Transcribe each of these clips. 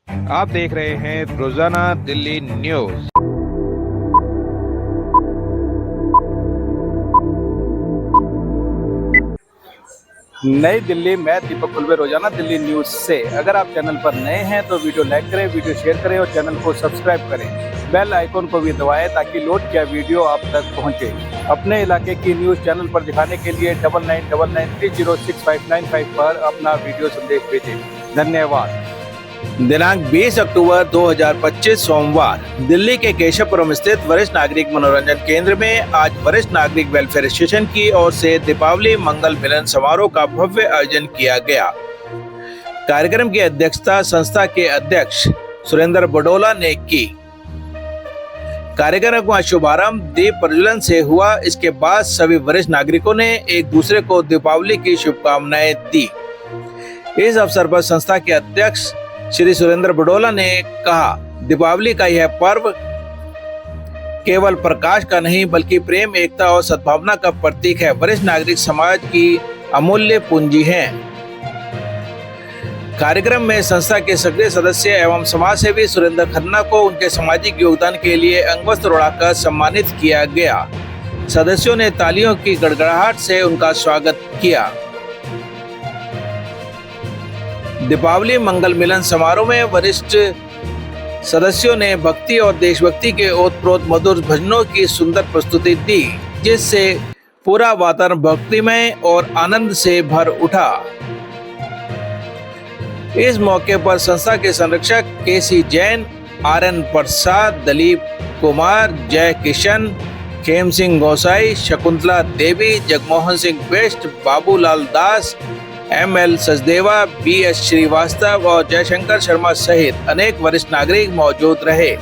आप देख रहे हैं रोजाना दिल्ली न्यूज। नई दिल्ली, मैं दीपक कुलबे, रोजाना दिल्ली न्यूज से। अगर आप चैनल पर नए हैं तो वीडियो लाइक करें, वीडियो शेयर करें और चैनल को सब्सक्राइब करें। बेल आइकन को भी दबाएं ताकि लोड किया वीडियो आप तक पहुंचे। अपने इलाके की न्यूज चैनल पर दिखाने के लिए 9999306595 पर अपना वीडियो संदेश भेजें। धन्यवाद। दिनांक 20 अक्टूबर 2025 सोमवार, दिल्ली के केशवपुरम स्थित वरिष्ठ नागरिक मनोरंजन केंद्र में आज वरिष्ठ नागरिक वेलफेयर एसोसिएशन की ओर से दीपावली मंगल मिलन समारोह का भव्य आयोजन किया गया। कार्यक्रम की अध्यक्षता संस्था के अध्यक्ष सुरेंद्र बडोला ने की। कार्यक्रम का शुभारंभ दीप प्रज्वलन से हुआ। इसके बाद सभी वरिष्ठ नागरिकों ने एक दूसरे को दीपावली की शुभकामनाएं दी। इस अवसर पर संस्था के अध्यक्ष श्री सुरेंद्र बडोला ने कहा, दीपावली का यह पर्व केवल प्रकाश का नहीं बल्कि प्रेम, एकता और सद्भावना का प्रतीक है। वरिष्ठ नागरिक समाज की अमूल्य पूंजी हैं। कार्यक्रम में संस्था के सक्रिय सदस्य एवं समाज सेवी सुरेंद्र खन्ना को उनके सामाजिक योगदान के लिए अंगवस्त्र उड़ाकर सम्मानित किया गया। सदस्यों ने तालियों की गड़गड़ाहट से उनका स्वागत किया। दीपावली मंगल मिलन समारोह में वरिष्ठ सदस्यों ने भक्ति और देशभक्ति के ओतप्रोत मधुर भजनों की सुंदर प्रस्तुति दी, जिससे पूरा वातावरण भक्तिमय और आनंद से भर उठा। इस मौके पर संस्था के संरक्षक केसी जैन, आरएन प्रसाद, दलीप कुमार, जय किशन, खेम सिंह गोसाई, शकुंतला देवी, जगमोहन सिंह बेस्ट, बाबूलाल दास, एमएल सचदेवा, बीएस श्रीवास्तव और जयशंकर शर्मा सहित अनेक वरिष्ठ नागरिक मौजूद रहे।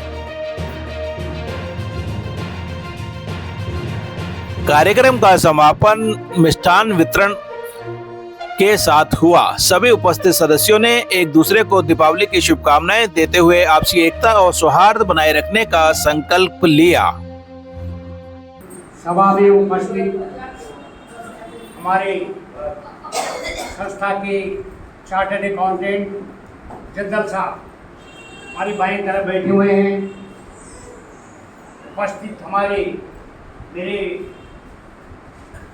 कार्यक्रम का समापन मिष्ठान वितरण के साथ हुआ। सभी उपस्थित सदस्यों ने एक दूसरे को दीपावली की शुभकामनाएं देते हुए आपसी एकता और सौहार्द बनाए रखने का संकल्प लिया। सभा में उपस्थित हमारे संस्था के चार्टर्ड अकाउंटेंट जद्दल साहब हमारी बाईं तरफ बैठे हुए हैं। उपस्थित हमारे मेरे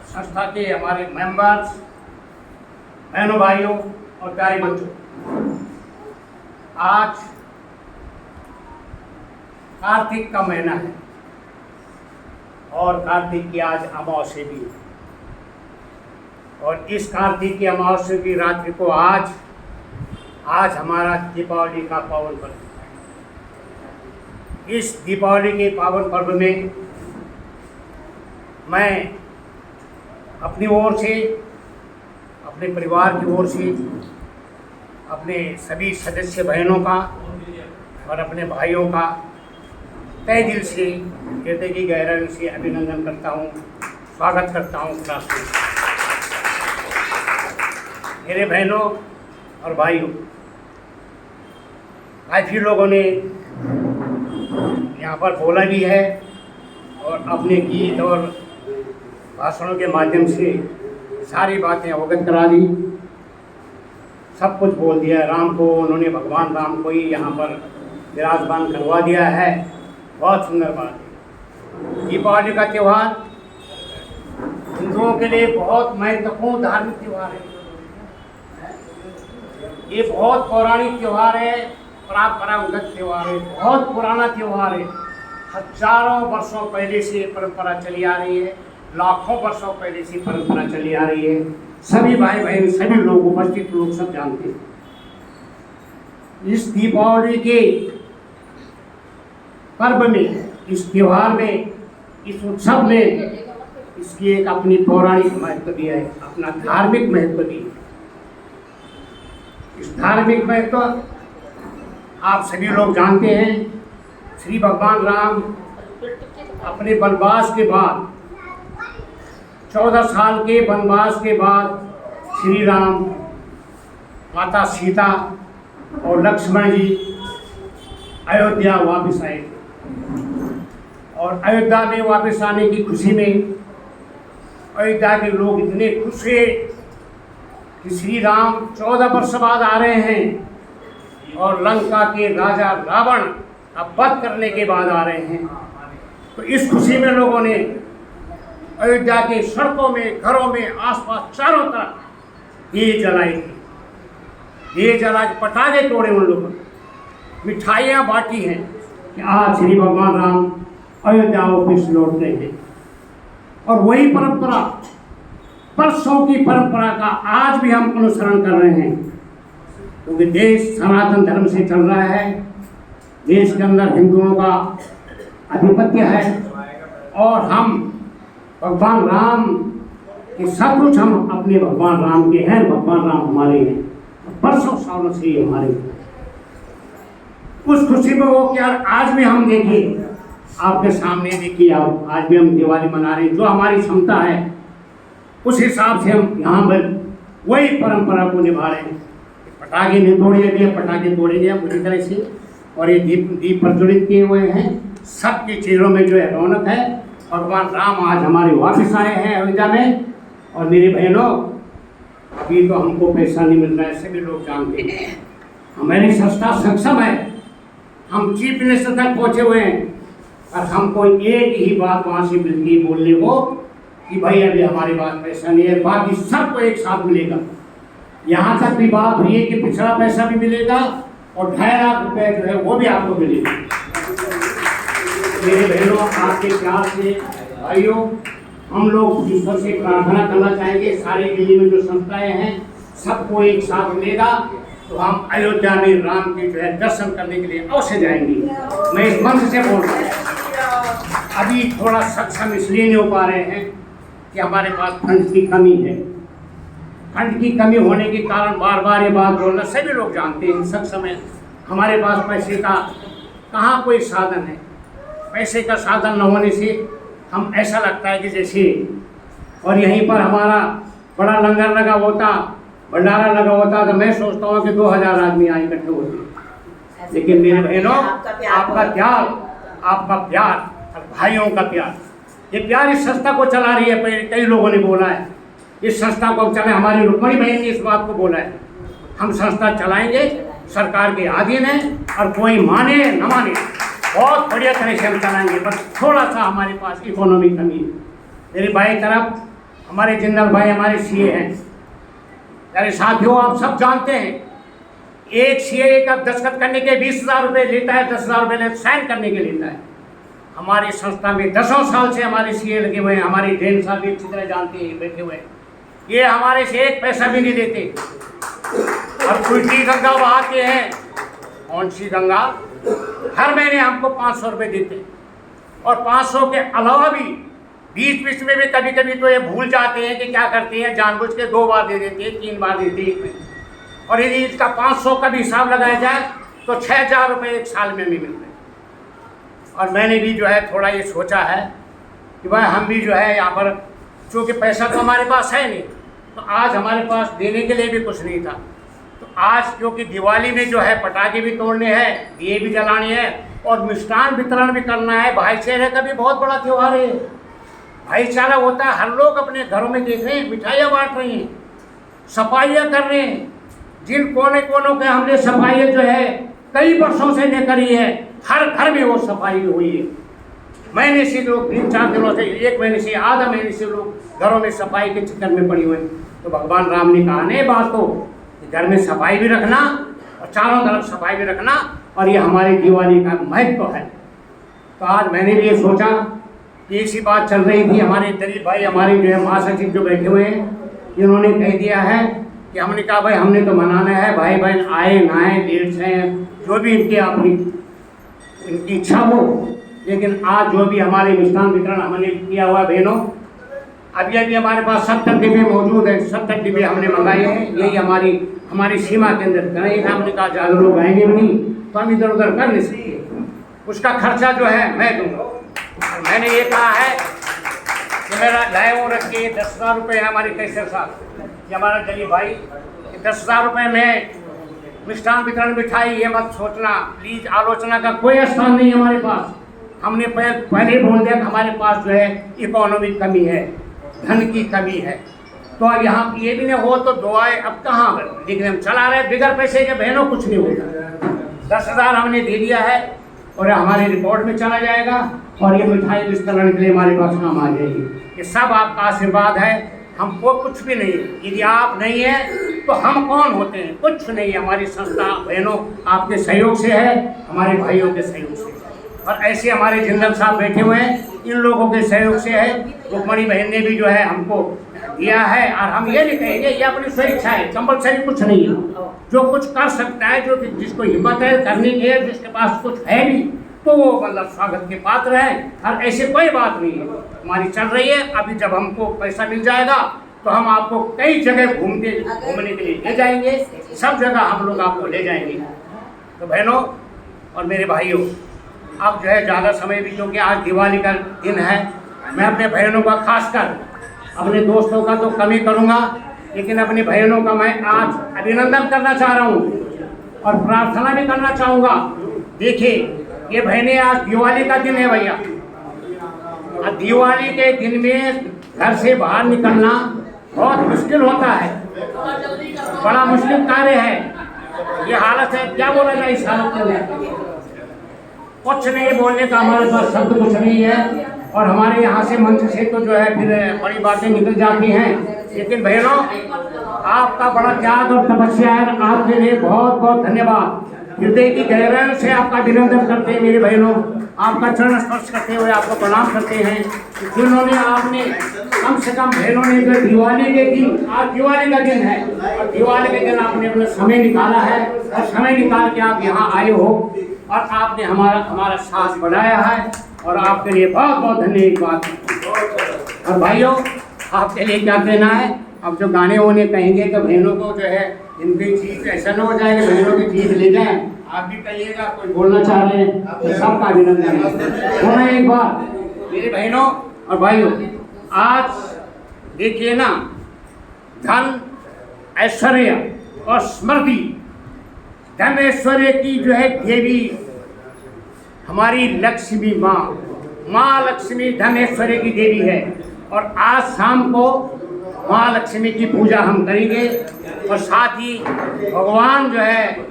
संस्था के हमारे मेंबर्स, बहनों भाइयों और प्यारे बच्चों, आज कार्तिक का महीना है और कार्तिक की आज अमावस्या भी है। और इस कार्तिक की अमावस्या की रात्रि को आज हमारा दीपावली का पावन पर्व है। इस दीपावली के पावन पर्व में मैं अपनी ओर से, अपने परिवार की ओर से, अपने सभी सदस्य बहनों का और अपने भाइयों का तहे दिल से, हृदय की गहराई से अभिनंदन करता हूँ, स्वागत करता हूँ। मेरे बहनों और भाइयों, काफ़ी लोगों ने यहाँ पर बोला भी है और अपने गीत और भाषणों के माध्यम से सारी बातें अवगत करा दी। सब कुछ बोल दिया। राम को उन्होंने, भगवान राम को ही यहाँ पर विराजमान करवा दिया है। बहुत सुंदर बात है। दीपावली का त्यौहार हिंदुओं के लिए बहुत महत्वपूर्ण धार्मिक त्यौहार है। ये बहुत पौराणिक त्यौहार है, परंपरागत त्यौहार है, बहुत पुराना त्यौहार है। हजारों वर्षों पहले से परंपरा चली आ रही है, लाखों वर्षों पहले से परंपरा चली आ रही है। सभी भाई बहन, सभी लोग, उपस्थित लोग सब जानते हैं। इस दीपावली के पर्व में, इस त्यौहार में, इस उत्सव में इसकी एक अपनी पौराणिक महत्व भी है, अपना धार्मिक महत्व भी है। इस धार्मिक महत्व आप सभी लोग जानते हैं। श्री भगवान राम अपने वनवास के बाद, 14 साल के वनवास के बाद श्री राम, माता सीता और लक्ष्मण जी अयोध्या वापस आए। और अयोध्या में वापस आने की खुशी में अयोध्या के लोग इतने खुश हुए कि श्री राम 14 वर्ष बाद आ रहे हैं, और लंका के राजा रावण का वध करने के बाद आ रहे हैं। तो इस खुशी में लोगों ने अयोध्या के सड़कों में, घरों में, आसपास चारों तरफ दिए जलाई थी। दिए जला के पटाखे तोड़े उन लोगों ने, मिठाइयाँ बांटी हैं कि आज श्री भगवान राम अयोध्या वापस लौट रहे हैं। और वही परंपरा, परसों की परंपरा का आज भी हम अनुसरण कर रहे हैं, क्योंकि देश सनातन धर्म से चल रहा है। देश के अंदर हिंदुओं का आधिपत्य है और हम भगवान राम के सब कुछ, हम अपने भगवान राम के हैं, भगवान राम हमारे हैं, परसों सालों से ही हमारे हैं। उस खुशी में वो क्या आज भी हम देखिए, आपके सामने देखिए, आप आज भी हम दिवाली मना रहे हैं। जो हमारी क्षमता है उस हिसाब से हम यहाँ पर वही परंपरा को निभा रहे हैं। पटाखे नहीं तोड़े गए, पटाखे तोड़े गए पूरी तरह से, और ये दीप प्रज्वलित किए हुए हैं। सबके चेहरों में जो है रौनक है। भगवान राम आज हमारे वापस आए हैं अयोध्या में। और मेरी बहनों, अभी तो हमको पैसा नहीं मिल रहा है, सभी लोग जानते हैं। हमारी संस्था सक्षम है, हम चीफ मिनिस्टर तक पहुँचे हुए हैं, और हमको एक ही बात वहाँ से मिलती है बोलने को कि भाई अभी हमारे पास पैसा नहीं है, बाकी सबको एक साथ मिलेगा। यहाँ तक भी बात हुई है कि पिछड़ा पैसा भी मिलेगा और 2.5 लाख रुपए जो है वो भी आपको मिलेगा। मेरे बहनों, आपके प्यार से भाइयों, हम लोग ईश्वर से प्रार्थना करना चाहेंगे, सारे दिल्ली में जो संस्थाएं हैं सबको एक साथ मिलेगा, तो हम अयोध्या में राम के जो है दर्शन करने के लिए अवश्य जाएंगे। मैं इस मंच से बोल रहा हूँ। अभी थोड़ा सक्षम इसलिए नहीं हो पा रहे हैं कि हमारे पास फंड की कमी है। फंड की कमी होने के कारण बार बार ये बात बोलना सभी लोग जानते हैं। सक्षम है, हमारे पास पैसे का कहाँ कोई साधन है। पैसे का साधन न होने से हम ऐसा लगता है कि जैसे, और यहीं पर हमारा बड़ा लंगर लगा होता, भंडारा लगा होता, तो मैं सोचता हूँ कि 2000 आदमी यहाँ इकट्ठे होते। लेकिन मेरे बहनों, आपका प्यार, आपका प्यार और भाइयों का प्यार, ये प्यार इस संस्था को चला रही है। कई लोगों ने बोला है इस संस्था को चले, हमारी रुक्मणी बहन ने इस बात को बोला है, हम संस्था चलाएंगे, सरकार के अधीन है, और कोई माने न माने बहुत बढ़िया तरह से हम चलाएंगे। बस थोड़ा सा हमारे पास इकोनॉमिक कमी है। मेरे भाई तरफ हमारे जिंदल भाई हमारे सीए हैं। मेरे साथियों, आप सब जानते हैं, एक सीए का दस्तखत करने के 20,000 रुपये लेता है, 10,000 रुपये साइन करने के लेता है। हमारी संस्था में 10 साल से हमारे सीए लगे हुए हैं। हमारे जैन साहब भी अच्छी तरह जानते हैं, बैठे हुए हैं। ये हमारे से एक पैसा भी नहीं लेते। और उल्टी गंगा बहाते हैं। कौन सी गंगा? हर महीने हमको 500 रुपये देते हैं, और 500 के अलावा भी बीच बीच में भी कभी कभी तो ये भूल जाते हैं कि क्या करते हैं, जानबूझ के 2 बार दे देते हैं, 3 बार देते हैं। और यदि इसका 500 का भी हिसाब लगाया जाए तो 6,000 रुपये एक साल में भी मिलते हैं। और मैंने भी जो है थोड़ा ये सोचा है कि भाई हम भी जो है यहाँ पर, चूँकि पैसा तो हमारे पास है नहीं, तो आज हमारे पास देने के लिए भी कुछ नहीं था। तो आज क्योंकि दिवाली में जो है पटाखे भी तोड़ने हैं, दिए भी जलाने हैं, और मिष्ठान वितरण भी करना है। भाईचारे का भी बहुत बड़ा त्यौहार है। भाईचारा होता है, हर लोग अपने घरों में देख रहे हैं, मिठाइयाँ बांट रही हैं, सफाइयाँ कर रहे हैं। जिन कोने कोनों के हमने सफाइयाँ जो है कई वर्षों से नहीं करी है, हर घर में वो सफाई हुई है। महीने से लोग 3-4 दिनों से, 1 महीने से, आधा महीने से लोग घरों में सफाई के चक्कर में पड़ी हुए हैं। तो भगवान राम ने कहा नहीं बात तो घर में सफाई भी रखना और चारों तरफ सफाई भी रखना, और ये हमारी दिवाली का महत्व है। तो आज मैंने भी ये सोचा कि ऐसी बात चल रही थी, हमारे दलित भाई, हमारे जो है महासचिव जो बैठे हुए हैं, इन्होंने कह दिया है कि हमने कहा भाई हमने तो मनाना है, भाई बहन आए ना आए, लेट से जो भी इनकी इच्छा हो। लेकिन आज जो भी हमारे मिष्ठान वितरण हमने किया हुआ बहनों, अभी हमारे पास 70 डिब्बे मौजूद है। 70 डिब्बे हमने मंगाए हैं। यही हमारी सीमा के अंदर करें। हमने कहा ज़्यादा लोग आएंगे भी नहीं तो हम इधर उधर कर नहीं सकते। उसका खर्चा जो है मैं दूँगा। और मैंने ये कहा है कि मेरा लाए वो रख के 10,000 रुपये है हमारे कैसे साथ, ये हमारा दलित भाई, 10,000 रुपये में मिष्ठान वितरण मिठाई, ये मत सोचना प्लीज, आलोचना का कोई स्थान नहीं हमारे पास। हमने पहले बोल दिया कि हमारे पास जो है इकोनॉमिक कमी है, धन की कमी है। तो अब यहाँ ये भी नहीं हो तो दुआएं अब कहाँ लेकिन हम चला रहे बिगर पैसे के बहनों कुछ नहीं होगा। 10,000 हमने दे दिया है और हमारे रिपोर्ट में चला जाएगा और ये मिठाई वितरण के लिए हमारे पास काम आ जाएगी। ये सब आपका आशीर्वाद है, हमको कुछ भी नहीं। यदि आप नहीं है तो हम कौन होते हैं? कुछ नहीं। हमारी संस्था बहनों आपके सहयोग से है, हमारे भाइयों के सहयोग से, और ऐसे हमारे जिंदल साहब बैठे हुए हैं, इन लोगों के सहयोग से है। रुक्मणी बहन ने भी जो है हमको दिया है, और हम ये नहीं कहेंगे ये अपनी स्वेच्छा है, कंपलसरी कुछ नहीं है। जो कुछ कर सकता है, जो जिसको हिम्मत है करने की है, जिसके पास कुछ है भी तो वो मतलब स्वागत के पात्र है। और ऐसे कोई बात नहीं है, हमारी चल रही है। अभी जब हमको पैसा मिल जाएगा तो हम आपको कई जगह घूमने के लिए ले जाएंगे, सब जगह हम लोग आपको ले जाएंगे। तो बहनों और मेरे भाइयों, अब जो है ज़्यादा समय भी, क्योंकि आज दिवाली का दिन है, मैं अपने बहनों का खासकर, अपने दोस्तों का तो कम ही करूँगा, लेकिन अपनी बहनों का मैं आज अभिनंदन करना चाह रहा हूँ और प्रार्थना भी करना चाहूँगा। देखिए ये बहनें, आज दिवाली का दिन है भैया, और दिवाली के दिन में घर से बाहर निकलना बहुत मुश्किल होता है, बड़ा मुश्किल कार्य है। ये हालत है, क्या बोला जाए इस हालत में? कुछ नहीं बोलने का हमारे पास शब्द कुछ नहीं है, और हमारे यहाँ से मंच से तो जो है फिर बड़ी बातें निकल जाती हैं। लेकिन बहनों, आपका बड़ा त्याग और तपस्या है, आपके लिए बहुत बहुत धन्यवाद। हृदय की गहराई से आपका अभिनंदन करते हैं मेरे बहनों, आपका चरण स्पर्श करते हुए आपको प्रणाम करते हैं, जिन्होंने आपने कम से कम बहनों ने जो दिवाली के दिन, आज दिवाली का दिन है, और दिवाली के दिन आपने अपना समय निकाला है, और समय निकाल के आप यहाँ आए हो और आपने हमारा साथ बढ़ाया है, और आपके लिए बहुत बहुत धन्यवाद। और भाइयों, आपके लिए क्या कहना है? अब जो गाने होने कहेंगे तो बहनों को जो है इनकी चीज ऐसा न हो जाएगा, बहनों की चीज ले जाए। आप भी कहिएगा, कोई बोलना चाह रहे हैं तो सबका अभिनंदन है। एक बार मेरे बहनों और भाइयों, आज देखिए ना, धन ऐश्वर्य और स्मृति, धन ऐश्वर्य की जो है देवी हमारी लक्ष्मी माँ लक्ष्मी धन ऐश्वर्य की देवी है। और आज शाम को माँ लक्ष्मी की पूजा हम करेंगे, और साथ ही भगवान जो है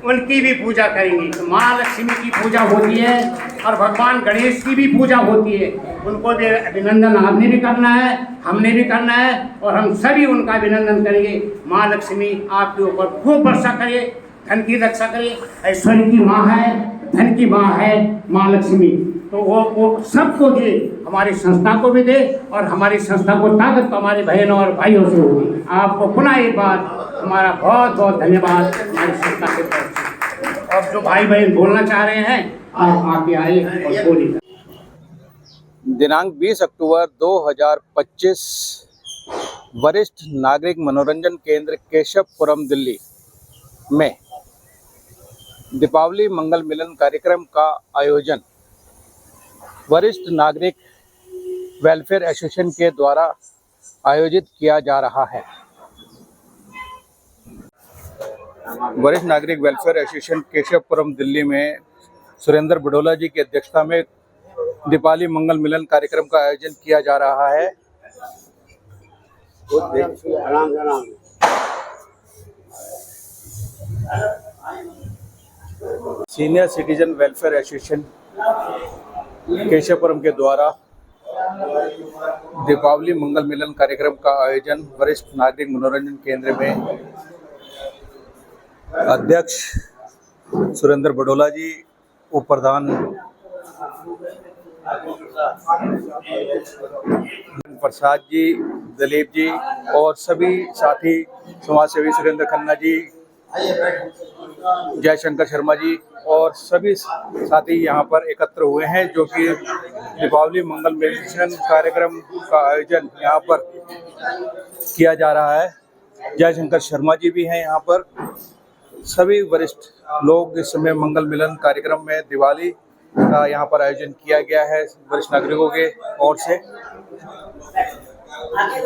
उनकी भी पूजा करेंगे। तो माँ लक्ष्मी की पूजा होती है और भगवान गणेश की भी पूजा होती है। उनको भी अभिनंदन आपने भी करना है, हमने भी करना है, और हम सभी उनका अभिनंदन करेंगे। माँ लक्ष्मी आपके ऊपर खूब वर्षा करे, धन की रक्षा करे। ऐश्वर्य की माँ है, धन की माँ है माँ लक्ष्मी, तो वो सबको दे, हमारी संस्था को भी दे, और हमारी संस्था को ताकत तो हमारे बहनों और भाइयों से होगी। आपको पुनः एक बार हमारा बहुत बहुत धन्यवाद हमारी संस्था के तरफ से। और जो भाई बहन बोलना चाह रहे हैं, आप आगे आए और बोलिए। दिनांक 20 अक्टूबर 2025 वरिष्ठ नागरिक मनोरंजन केंद्र केशवपुरम दिल्ली में दीपावली मंगल मिलन कार्यक्रम का आयोजन वरिष्ठ नागरिक वेलफेयर एसोसिएशन के द्वारा आयोजित किया जा रहा है। वरिष्ठ नागरिक वेलफेयर एसोसिएशन केशवपुरम दिल्ली में सुरेंद्र बडोला जी की अध्यक्षता में दीपावली मंगल मिलन कार्यक्रम का आयोजन किया जा रहा है। Senior citizen welfare association Keshavpuram के द्वारा दीपावली मंगल मिलन कार्यक्रम का आयोजन वरिष्ठ नागरिक मनोरंजन केंद्र में अध्यक्ष सुरेंद्र बडोला जी, उप प्रधान प्रसाद जी, दिलीप जी और सभी साथी समाज सेवी सुरेंद्र खन्ना जी, जयशंकर शर्मा जी और सभी साथी यहाँ पर एकत्र हुए हैं, जो कि दीपावली मंगल मिलन कार्यक्रम का आयोजन यहाँ पर किया जा रहा है। जयशंकर शर्मा जी भी हैं यहाँ पर। सभी वरिष्ठ लोग इस समय मंगल मिलन कार्यक्रम में दिवाली का यहाँ पर आयोजन किया गया है वरिष्ठ नागरिकों के ओर से।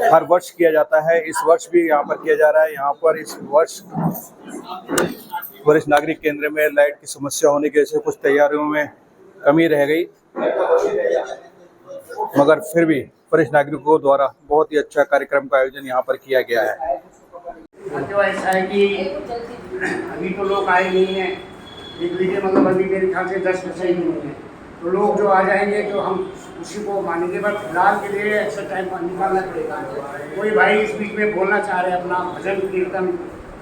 हर वर्ष किया जाता है, इस वर्ष भी यहाँ पर किया जा रहा है। यहाँ पर इस वर्ष वरिष्ठ नागरिक केंद्र में लाइट की समस्या होने की वजह से कुछ तैयारियों में कमी रह गई, मगर फिर भी वरिष्ठ नागरिकों द्वारा बहुत ही अच्छा कार्यक्रम का आयोजन यहाँ पर किया गया है। तो ऐसा है कि अभी तो लोग आए नहीं हैं, देख लीजिए, मतलब अभी मेरे ख्याल से 10 बजे ही नहीं है, तो लोग जो आ जाएंगे तो हम उसी को मानेंगे। बट फिलहाल के लिए एक्स्ट्रा टाइम निकालना पड़ेगा। कोई भाई इस बीच में बोलना चाह रहे हैं अपना भजन कीर्तन,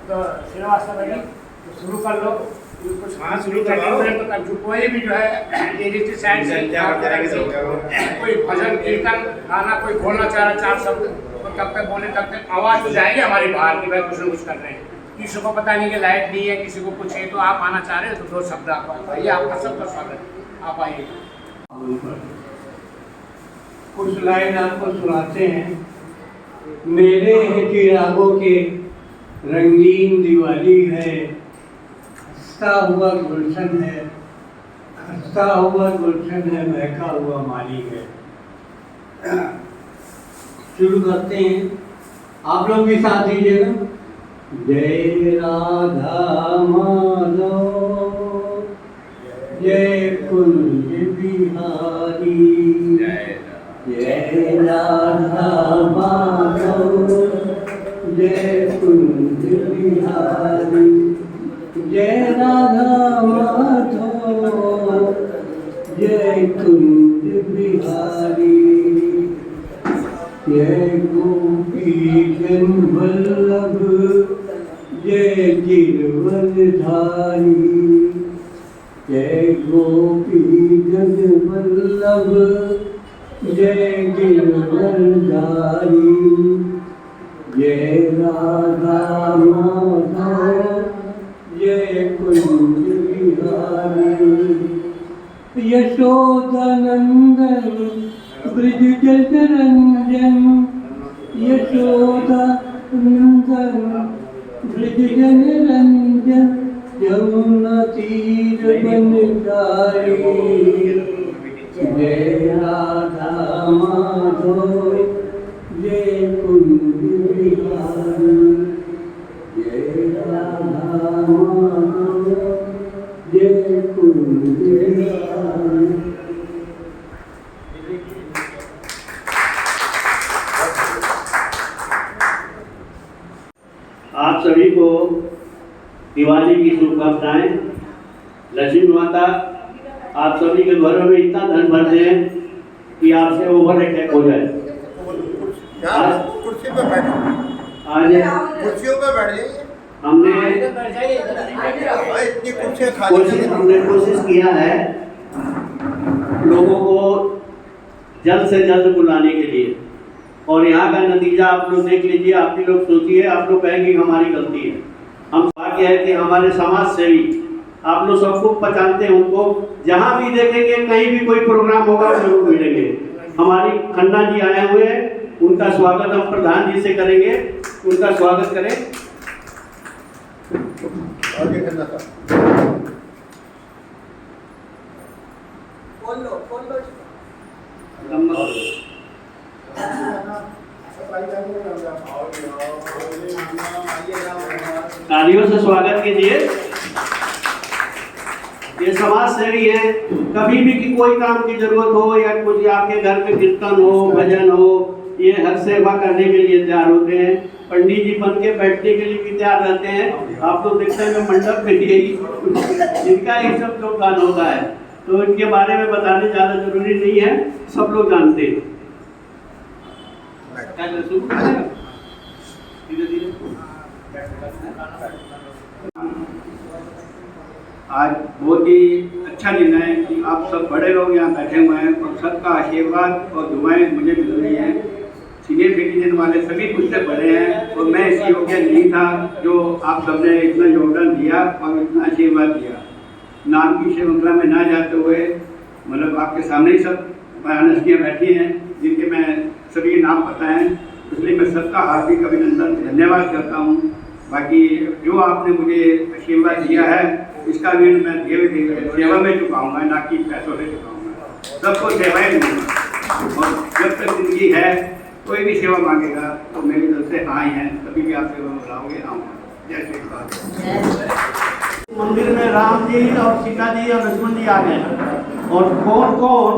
तो श्रीवास्तव भाई तो शुरू कर लो कुछ। हाँ, शुरू कर लो। तो कोई भी जो है लेडीज साइड से कोई भजन कीर्तन गाना कोई बोलना चाह रहा है 4 शब्द, तो तब तक बोले, तब तक आवाज़ तो जाएगी हमारी बाहर की, भाई कुछ न कुछ कर रहे हैं। किसी को पता नहीं कि लाइट नहीं है, किसी को कुछ है, तो आप आना चाह रहे हो तो 2 शब्द आप आइए, आपका सबका स्वागत, आप आइए। कुछ लाइन आपको सुनाते हैं। मेरे चिरागों के रंगीन दिवाली है, हंसता हुआ गुलशन है, हंसता हुआ गुलशन है, महका हुआ माली है। शुरू करते हैं, आप लोग भी साथ दीजिएगा। जय राधा माधव, जय कुंज बिहारी, जय राधा माधव, जय कुंज बिहारी, जय राधा माधव, जय कुंज बिहारी, जय गोपी जन वल्लभ, जय गिरवरधारी, जय गोपी जन वल्लभ, जय गिरवरधारी, जय राधा माधव, जय कुंज बिहारी, यशोदानंदन ब्रज जनरंजन, यशोदानंदन ब्रज जनरंजन, यमुना तीर बनकारी, जय राधा माधव, जय कुंज बिहारी, जय राधा माधव, जय कुंज बिहारी। आप सभी को दिवाली की शुभकामनाएं। लक्ष्मी माता आप सभी के घरों में इतना धन भर दें कि आपसे ओवर अटैक हो जाए। कुर्सी पे बैठो, आज कुर्सियों पे बैठ जाइए। हमने इतनी कुर्सियां खाली हमने कोशिश किया है लोगों को जल्द से जल्द बुलाने के लिए, और यहाँ का नतीजा आप लोग देख लीजिए। आप भी लोग सोचिए, आप लोग कहेंगे हमारी गलती है। हम भाग्य है कि हमारे समाज सेवी आप लोग सबको पहचानते हैं, उनको जहाँ भी देखेंगे, कहीं भी कोई प्रोग्राम होगा जरूर मिलेंगे। हमारी खन्ना जी आए हुए हैं, उनका स्वागत हम प्रधान जी से करेंगे। उनका स्वागत करें। आगे करना था। तालियों से स्वागत कीजिए। ये समाज सेवी है, कभी भी कि कोई काम की जरूरत हो या कुछ आपके घर में कीर्तन हो, भजन हो, ये हर सेवा करने के लिए तैयार होते हैं। पंडित जी बन के बैठने के लिए भी तैयार रहते हैं। आप तो देखते हैं मंडप में इनका ही सब योगदान होता है, तो इनके बारे में बताने ज़्यादा जरूरी नहीं है, सब लोग जानते हैं। धीरे-धीरे आज बहुत ही अच्छा दिन है कि आप सब बड़े लोग यहाँ बैठे हुए हैं और सबका आशीर्वाद और दुआएं मुझे मिल रही हैं। सीनियर सिटीजन वाले सभी मुझसे बड़े हैं और मैं इस योग्य नहीं था जो आप सबने इतना योगदान दिया और इतना आशीर्वाद दिया। नाम की श्रृंखला में ना जाते हुए मतलब आपके सामने ही सब बयानस्तियाँ बैठी हैं जिनके मैं सभी नाम पता हैं, इसलिए मैं सबका हार्दिक अभिनंदन धन्यवाद करता हूँ। बाकी जो आपने मुझे आशीर्वाद दिया है इसका भी मैं धीरे धीरे सेवा में चुकाऊँगा, ना कि पैसों से चुकाऊँगा। सबको सेवाएं दूँगा और जब तक जिंदगी है कोई भी सेवा मांगेगा तो मेरी तरफ से हाँ ही है, कभी भी आप सेवा में बुलाओगे आऊँगा। जय श्री राम। मंदिर में राम जी और सीता जी और लक्ष्मण जी आ गए और कौन कौन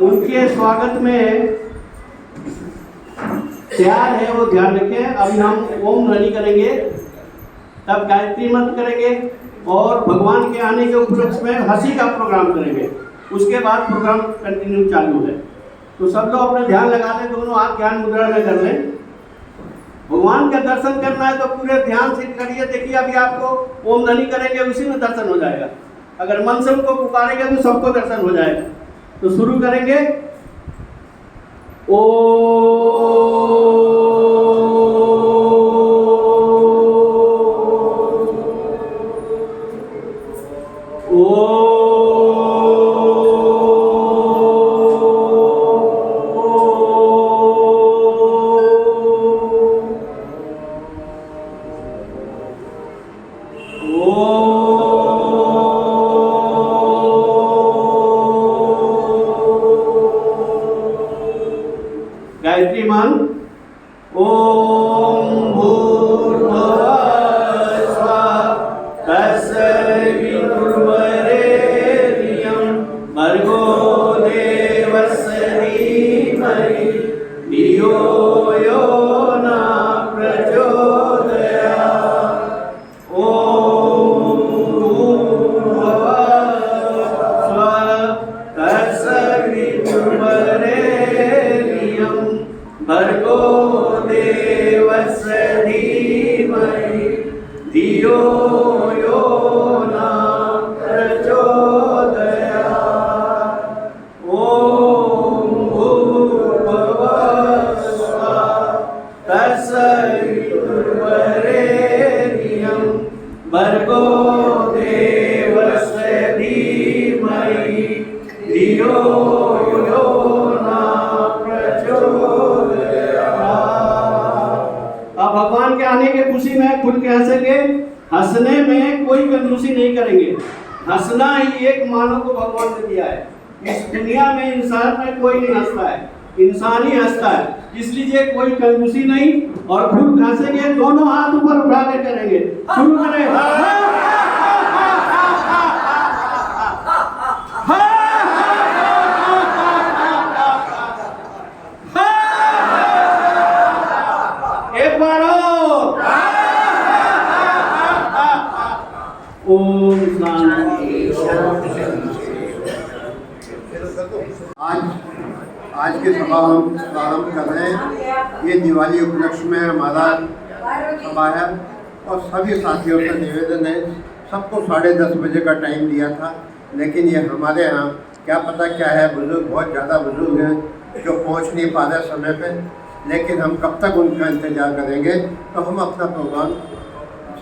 उनके स्वागत में तैयार है वो ध्यान रखें। अभी हम ओम ध्वनि करेंगे, तब गायत्री मंत्र करेंगे और भगवान के आने के उपलक्ष्य में हंसी का प्रोग्राम करेंगे। उसके बाद प्रोग्राम कंटिन्यू चालू है। तो सब लोग अपने ध्यान लगा दें, दोनों हाथ ज्ञान मुद्रा में कर लें। भगवान का दर्शन करना है तो पूरे ध्यान से करिए। देखिए अभी आपको ओम ध्वनि करेंगे, उसी में दर्शन हो जाएगा। अगर मन से उनको पुकारेंगे तो सबको दर्शन हो जाएगा। तो शुरू करेंगे। गायत्री मंत्र ओम भूर्भुवः स्वः तत्सवितुर्वरेण्यं भर्गो देवस्य धीमहि धियो यो न प्रचोदयात्। ओम भूर्भुवः स्वः तत्सवितुर्वरेण्यं भर्गो देवस्य धीमहि धियो यो न प्रचोदयात्। ओम भूर्भुवः स्वः तत्सवितुर्वरेण्यं भर्गो देवस्य धीमहि धियो यो न प्रचोदयात्। अब भगवान के आने के खुशी में खुल के हंसेंगे। हंसने में कोई कंजूसी नहीं करेंगे। हंसना ही एक मानव को भगवान ने दिया है। इस दुनिया में इंसान में कोई नहीं हंसता है, इंसान ही हंसता है। इसलिए कोई कंजूसी नहीं। और खुद हंसेंगे, दोनों हाथ ऊपर उठा के करेंगे। शुरू करें। एक बार और। ओम शांति। आज के सभा हम प्रारंभ कर रहे हैं। ये दिवाली उपलक्ष्य में हमारा सभा है और सभी साथियों से निवेदन है। सबको 10:30 बजे का टाइम दिया था, लेकिन ये हमारे यहाँ क्या पता क्या है, बुजुर्ग बहुत ज़्यादा बुजुर्ग हैं जो पहुँच नहीं पा रहे समय पे। लेकिन हम कब तक उनका इंतज़ार करेंगे, तो हम अपना प्रोग्राम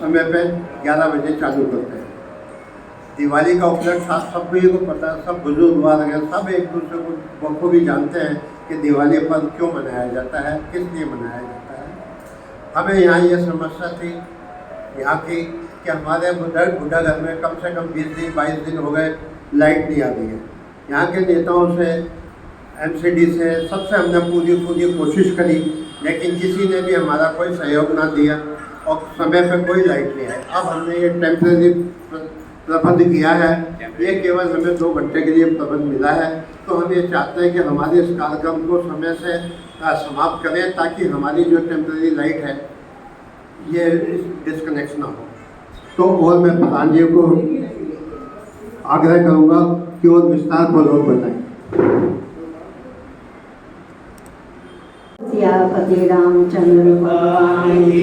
समय पे 11 बजे चालू करते हैं। दिवाली का उपलक्ष्य आप सबको को पता है, सब बुजुर्ग वगैरह सब एक दूसरे को बखूबी जानते हैं कि दिवाली पर्व क्यों मनाया जाता है, किस लिए मनाया जाता है। हमें यहाँ ये समस्या थी यहाँ की कि हमारे बुढ़ा घर में कम से कम 20 दिन 22 दिन हो गए लाइट नहीं आ रही है। यहाँ के नेताओं से, MCD से, सबसे हमने पूरी कोशिश करी, लेकिन किसी ने भी हमारा कोई सहयोग ना दिया और समय पे कोई लाइट नहीं है। अब हमने ये टेम्परेरी प्रबंध किया है। ये केवल हमें 2 घंटे के लिए प्रबंध मिला है। तो हम ये चाहते हैं कि हमारे इस कार्यक्रम को समय से समाप्त करें, ताकि हमारी जो टेम्परेरी लाइट है ये डिस्कनेक्ट ना हो। तो और मैं प्रधान जी को आग्रह करूँगा कि और विस्तार पूर्वक बताएं। सियापति रामचंद्र भगवान की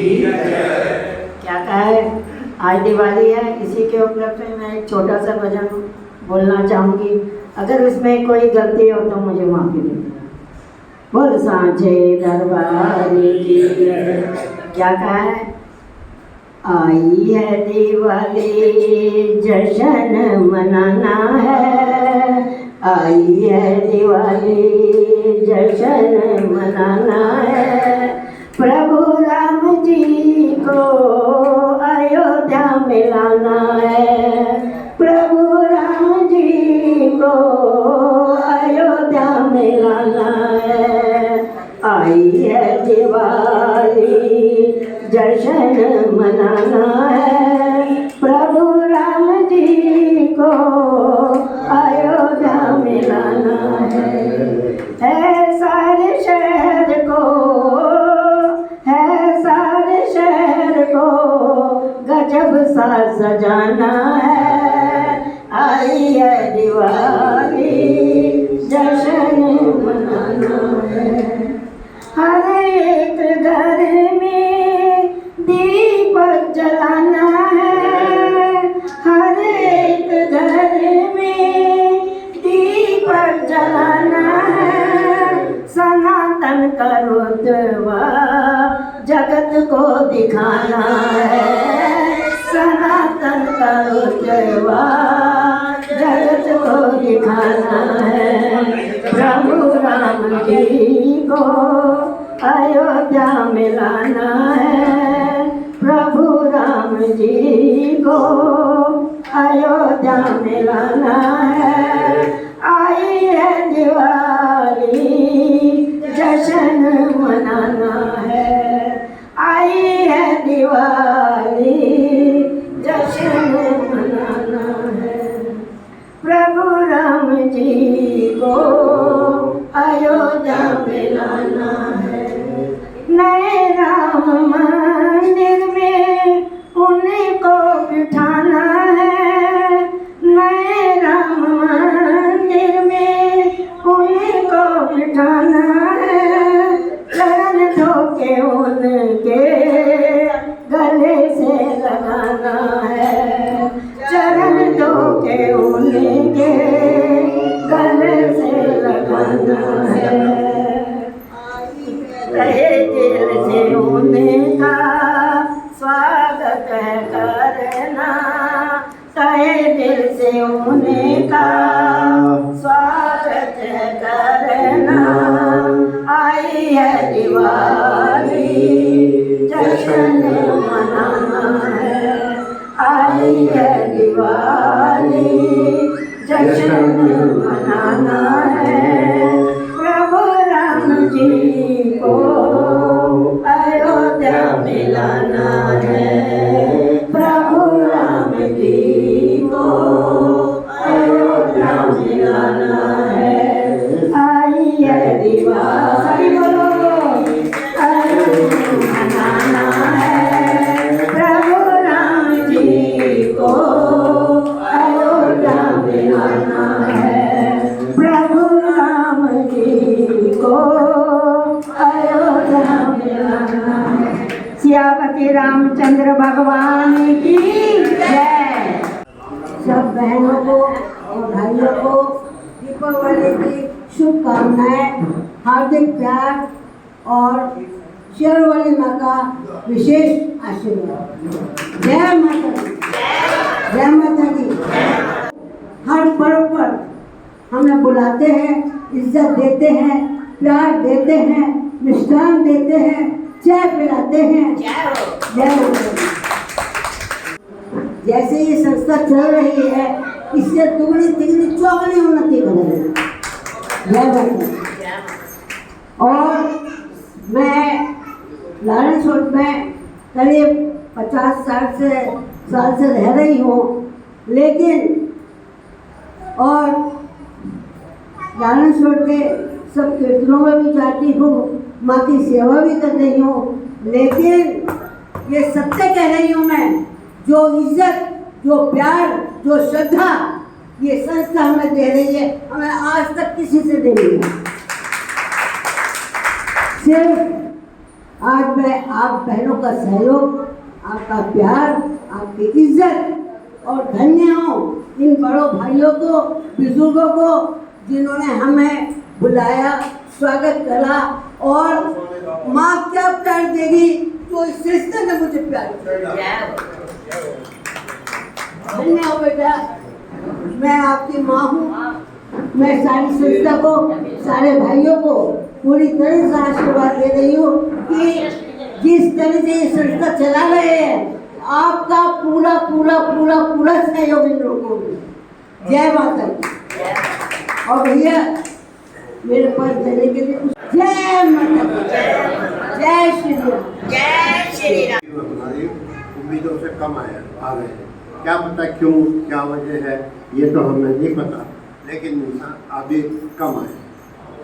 क्या कहा है। आज दिवाली है, इसी के उपलक्ष्य में मैं एक छोटा सा भजन बोलना चाहूँगी। अगर इसमें कोई गलती हो तो मुझे माफ़ी दे देना। बोल सांझे दरबार की क्या कहा है। आई है दिवाली जश्न मनाना है, आई है दिवाली जश्न मनाना है। प्रभु राम जी को अयोध्या में लाना है, प्रभु राम जी को अयोध्या में लाना है। आई है दिवाली जश्न मनाना है, प्रभु राम जी को अयोध्या में लाना है। सारे शहर को सा सजाना है, आई है दिवाली जश्न मनाना है। हर एक घर में दीपक जलाना है, हर एक घर में दीपक जलाना है। सनातन का रुतबा जगत को दिखाना है, सनातन का रुतबा जगत को दिखाना है। प्रभु राम जी को अयोध्या में लाना है, प्रभु राम जी को अयोध्या में लाना है। आई है दिवाली जश्न मनाना है, आई है दिवाली जश्न मनाना है। प्रभु राम जी को अयोध्या में लाना है। नए राम मंदिर में उनको बिठाना है, नए राम मंदिर में उनको बिठाना है। चरण धो के उनके गले से लगाना है, चरण धो के उनके गले से लगाना है। कहे दिल से उनका स्वागत करना, कहे दिल से उनका स्वागत करना। आई है दिवाली जश्न मनाना है, आई है दिवाली जश्न मनाना है। प्रभु राम जी को अयोध्या में लाना है, प्रभु राम जी को अयोध्या में लाना है। आई है दिवाली मनाना है, प्रभु राम जी को अयोध्या में लाना है, प्रभु राम जी को अयोध्या में लाना है। सियापति रामचंद्र भगवान की जय। सब बहनों को और भाइयों को दीपावली की शुभकामनाएं, हार्दिक प्यार और शेरवाली माँ का विशेष आशीर्वाद। जय माता दी, जय माता दी। हर पर्व पर हमें बुलाते हैं, इज्जत देते हैं, प्यार देते हैं, मिष्ठान देते हैं, चाय पिलाते हैं। जय माता दी। जैसे ये संस्था चल रही है, इससे दुगनी तिगनी चौगनी उन्नति करेगी। जय माता दी। और मैं लारेंस रोड में करीब 50 साल से रह रही हूँ, लेकिन और लारेंस रोड के सब कीर्तनों में भी जाती हूँ, माँ की सेवा भी कर रही हूँ। लेकिन ये सत्य कह रही हूँ मैं, जो इज्जत, जो प्यार, जो श्रद्धा ये संस्था हमें दे रही है, हमें आज तक किसी से दे रही है। सिर्फ आज मैं आप बहनों का सहयोग, आपका प्यार, आपकी इज्जत और धन्य हूँ इन बड़ों भाइयों को, बुजुर्गों को, जिन्होंने हमें बुलाया, स्वागत करा। और माँ क्या प्यार देगी तो इस रिश्ते ने मुझे प्यार दिया। धन्य हो बेटा, मैं आपकी माँ हूँ। मैं सारी संस्था को, सारे भाइयों को पूरी तरह से आशीर्वाद दे रही हूँ कि जिस तरह से ये संस्था चला रहे हैं, आपका पूरा पूरा पूरा पूरा सहयोग इन लोगों को। जय माता दी। और भैया मेरे पास चले के लिए जय माता दी, जय श्री राम, जय श्री राम। हमारी उम्मीदों से कम आ गए हैं। क्या पता क्यों, क्या वजह है, ये तो हमें नहीं पता, लेकिन अभी कम आए।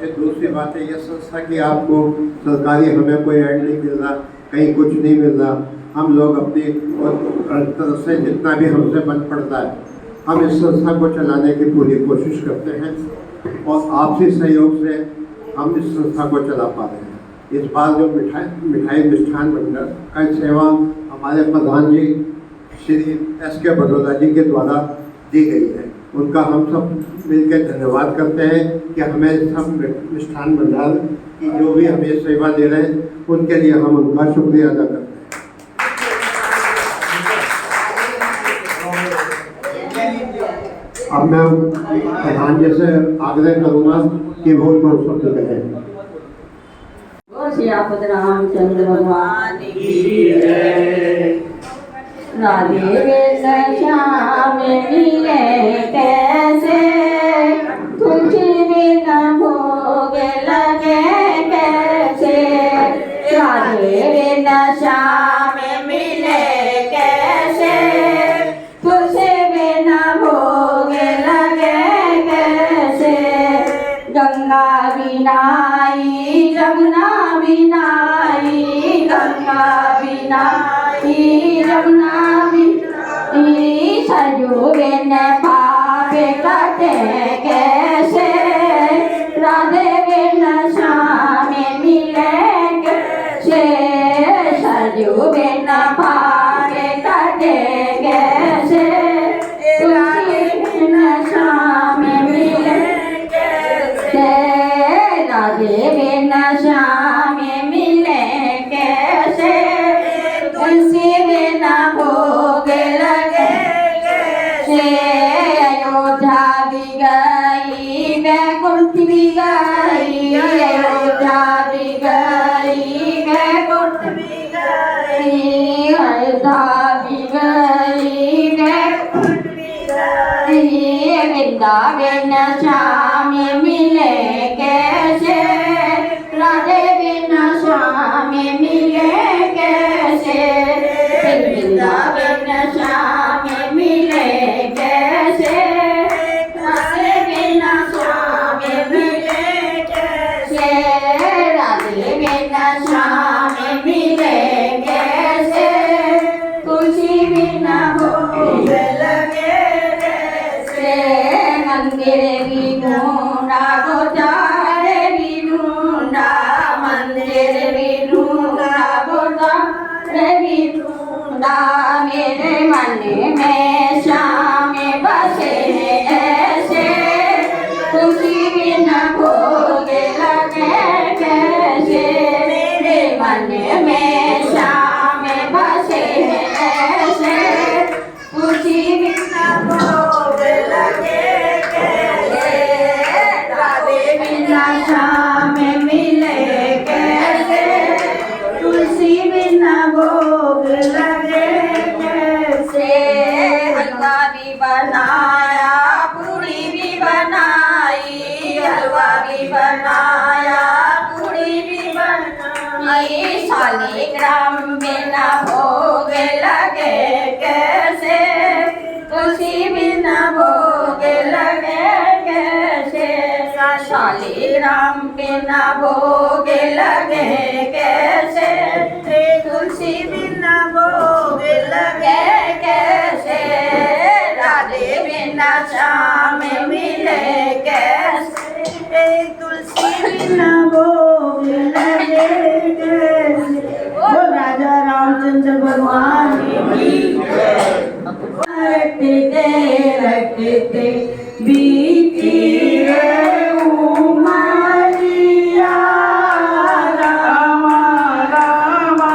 ये दूसरी बात है, ये संस्था की आपको सरकारी हमें कोई एड नहीं मिल रहा, कहीं कुछ नहीं मिल रहा, हम लोग अपनी तरफ से जितना भी हमसे बन पड़ता है हम इस संस्था को चलाने की पूरी कोशिश करते हैं और आपसी सहयोग से हम इस संस्था को चला पा रहे हैं। इस बार जो मिठाई मिष्ठान भंडार का सेवा हमारे प्रधान जी श्री SK बड़ौदा जी के द्वारा दी गई है, उनका हम सब मिलकर धन्यवाद करते हैं कि हमें सब मिष्ठान भंडार की जो भी हमें सेवा दे रहे हैं उनके लिए हम उनका शुक्रिया अदा करते हैं। अब मैं प्रधान जी से आग्रह करूँगा कि वो शब्द कहें। सियापत रामचंद्र भगवान की जय। राधे कृष्ण श्याम मिले कैसे, तुझे बिना भोग लगे कैसे। राधे कृष्ण श्याम मिले कैसे, तुझे बिना भोग लगे कैसे। गंगा बिनाई जमुना बिनाई, गंगा बिनाई जमुना बिनाई। सरयू बिन पाप कटे कैसे, राधे बिन श्याम मिले कैसे। सरयू बिन पाप कटे कैसे, राधे बिन श्याम मिले कैसे। राधे बिन श्याम मिले कैसे, तुलसी बिना भोग लगे कैसे। अयोध्या भी गई वैकुंठ भी गई, अयोध्या भी गई वैकुंठ भी गई। अयोध्या भी गई वैकुंठ भी गई। वृंदावन श्याम मिले कैसे, राधे बिन श्याम मिले कैसे। वृंदावन श्याम मिले कैसे, राधे बिन श्याम मिले कैसे। राधे बिन श्याम मिले कैसे, तुलसी बिना भोग लगे कैसे। मंदिर भी ढूंढा गुजारे भी ढूंढा, मंदिर भी ढूंढा गुजारे भी ढूंढा। मेरे मन में श्याम बसे ऐसे, तुझी बिना भोग लगे कैसे। मेरे मन में श्याम बसे ऐसे, तुझी बिना भोग लगे कैसे। राधे बिना श्याम मिले कैसे, तुलसी बिना भोग लगे कैसे। हलवा भी बनाया पूरी भी बनाई, हलवा भी बनाया पूरी भी बनाई। शालिग्राम बिना भोग लगे कैसे, तुलसी बिना भोग लगे कैसे। शालिग्राम बिना भोग लगे कैसे, तुलसी बिना भोग लगे कैसे। राधे बिना श्याम मिले कैसे, तुलसी बिना भोग लगे कैसे। वो राजा रामचंद्र भगवान की रटते रटते बीती रे उमरिया। रामा रामा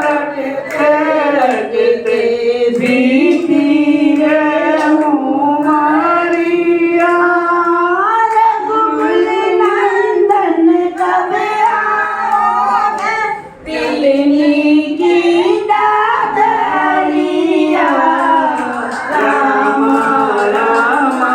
रटते रटते बीती रे उमरिया। रघुकुल नंदन कब आओगे, तिलनी की डाकरिया। रामा रामा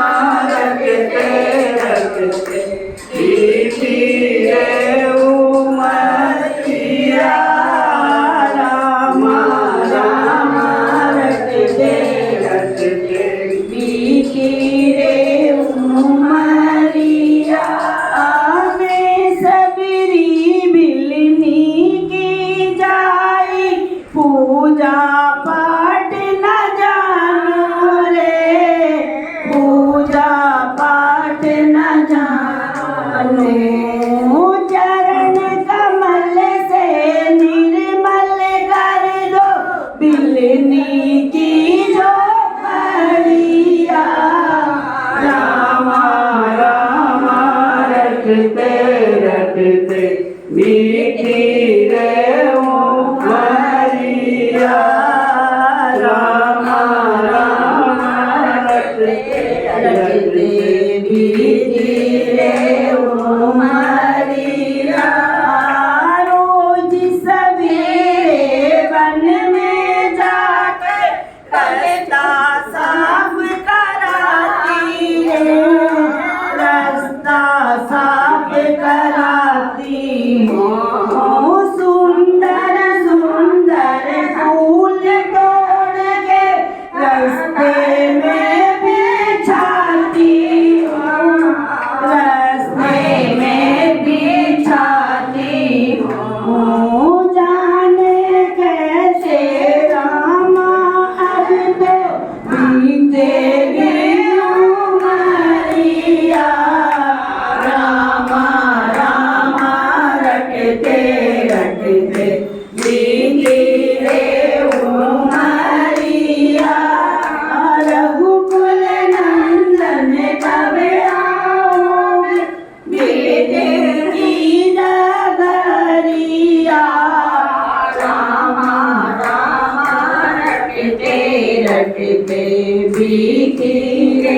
रटते बीती रे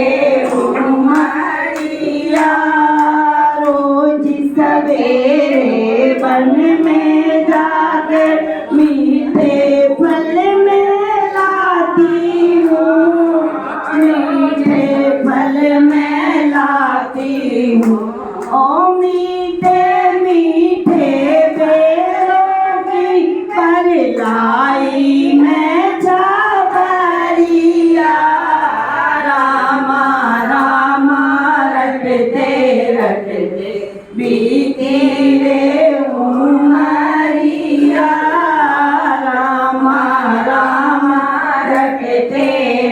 उमरिया। रोज सवेरे वन में जाकर मीठे फल में लाती हूँ, मीठे फल में लाती हूँ। ओ मीठे मीठे बेरों की पर लाई मैं छाबरिया। रामा रामा रटते रटते बीती रे उमरिया। रामा रामा रटते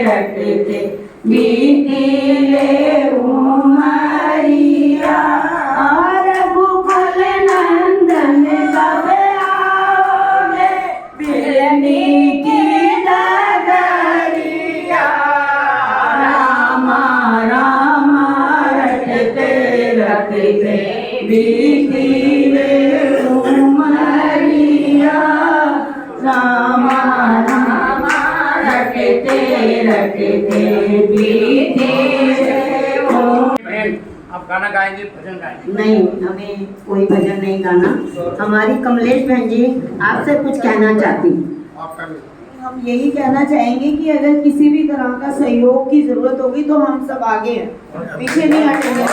रटते बीती रे उमरिया। रघुकुल नंदन कब आओगे बिरनी की डगरिया। रामा रामा रटते रटते बीती रे उमरिया। रामा रामा रटते रटते बीती रे बहन, आप गाना गाएंगे, भजन गाएंगे? नहीं, हमें कोई भजन नहीं गाना। हमारी कमलेश बहन जी आपसे कुछ कहना चाहती। हम यही कहना चाहेंगे कि अगर किसी भी तरह का सहयोग की जरूरत होगी तो हम सब आगे हैं, पीछे नहीं हटेंगे।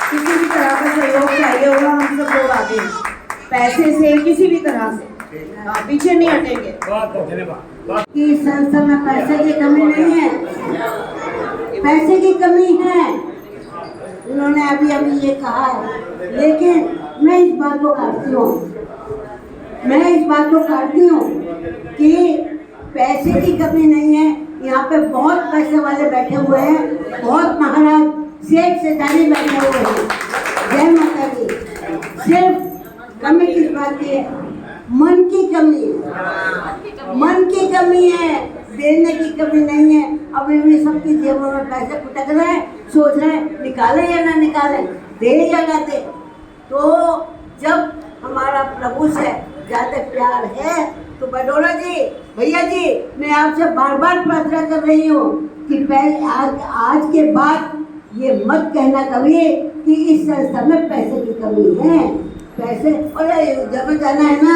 किसी भी तरह का सहयोग चाहिए होगा, हम सब लोग आगे हैं, पैसे से किसी भी तरह से पीछे नहीं हटेंगे। बहुत बहुत धन्यवाद। कि संस्था में पैसे की कमी नहीं है, पैसे की कमी है, उन्होंने अभी ये कहा है। लेकिन मैं इस बात को काटती हूँ, कि पैसे की कमी नहीं है। यहाँ पे बहुत पैसे वाले बैठे हुए हैं, बहुत महाराज सेठ सेठानी बैठे हुए हैं। जय माता दी। सिर्फ कमी किस बात की है? मन की कमी है, मन की कमी है, देने की कमी नहीं है। अभी भी सबकी जेबों में पैसे फुटक रहे हैं, सोच रहे हैं निकाले या ना निकाले, दे या ना दे। तो जब हमारा प्रभु से ज्यादा प्यार है तो बडोला जी, भैया जी, मैं आपसे बार बार प्रार्थना कर रही हूँ कि पहले आज के बाद ये मत कहना कभी कि इस संस्था में पैसे की कमी है। पैसे और जब जाना है ना,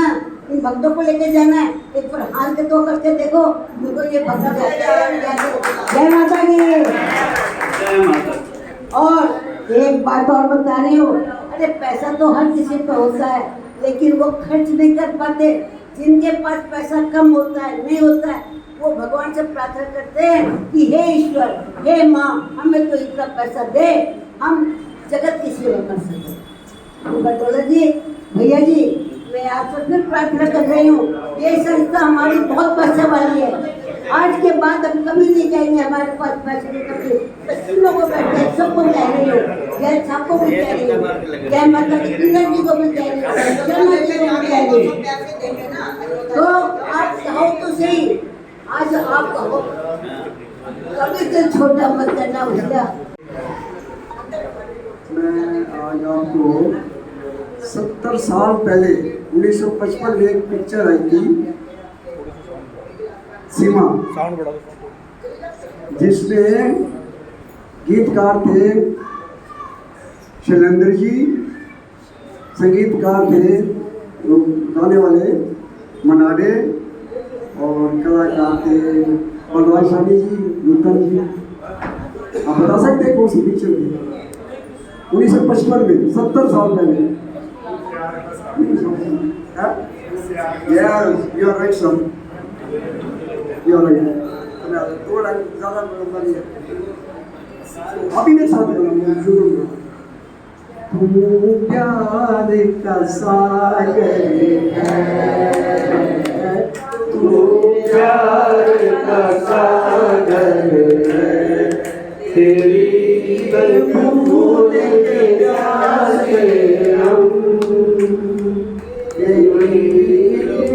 इन भक्तों को लेके जाना है, एक बार हाथ के तो करके देखो, मुझको ये भक्त जाते हैं। जय माता की। और एक बात और बता रही हूँ, अरे पैसा तो हर किसी पे होता है, लेकिन वो खर्च नहीं कर पाते। जिनके पास पैसा कम होता है, नहीं होता है, वो भगवान से प्रार्थना करते हैं कि हे ईश्वर, हे माँ, हमें तो इतना पैसा दे, हम जगत की सेवा कर सकें। बटोला जी, भैया जी, मैं आपसे फिर प्रार्थना कर रही हूँ, ये संस्था हमारी बहुत पैसे वाली है। आज के बाद हम कभी नहीं कहेंगे हमारे पास पैसे की कमी। सब लोगों को बैठे सबको कह रही हूँ, जय साहब को भी कह रही हूँ, जय माता की किरण जी को भी कह रही हूँ, शर्मा जी को भी कह रही हूँ। तो आप कहो तो सही, आज आप कहो, कभी तो छोटा मत करना उसका। मैं आज आपको 70 साल पहले 1955 में एक पिक्चर आई थी सीमा, जिसमें गीतकार थे शैलेंद्र जी, संगीतकार थे गाने वाले मनाडे, और कलाकार थे भगवान शानी जी, नूतन जी। आप बता सकते हैं कौन सी पिक्चर थी? 1955 में, 70 साल पहले। Yes, you are right, son. You are right. थोड़ा ज़्यादा नहीं है। अभी मेरे साथ शुरू में तुम प्यार का सागर है, तू प्यार का सागर है, तेरी बूंद के प्यासे हम, तेरी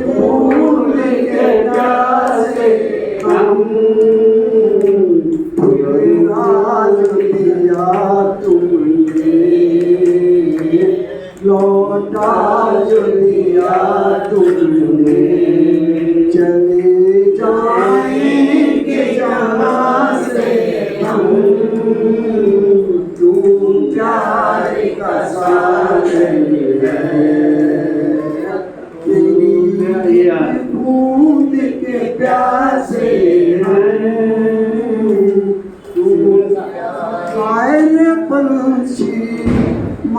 बूंद के प्यासे हम, राज दिया तुमने, लौटा जो दिया तुमने, चले जाएंगे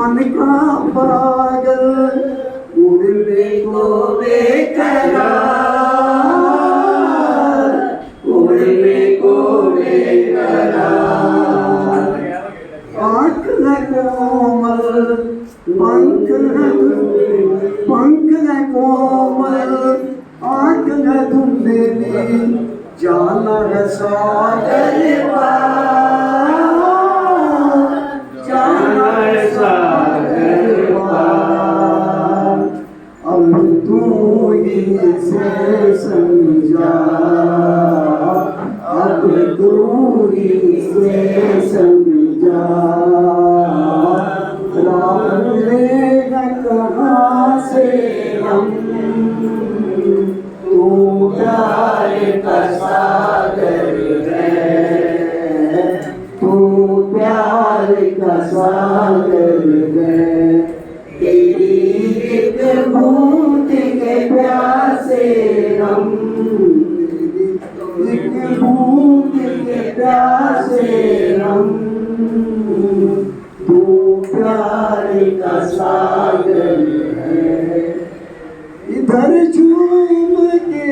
मान का पागल उड़ने को बेकरार, उड़ने को बेकरार। आँख है कोमल पंख है कोमल, आँख है धुंधली, जाना है सागर पार, जाना है सागर पार। अब तू ही से समझा, अब तू ही से समझा, राम लेगा कहाँ से हम, तू प्यार का सागर है, तू प्यार का सागर है। तेरी एक बूंद के प्यासे हम, एक बूंद के प्यासे हम, तू प्यार का सागर है। इधर झूम के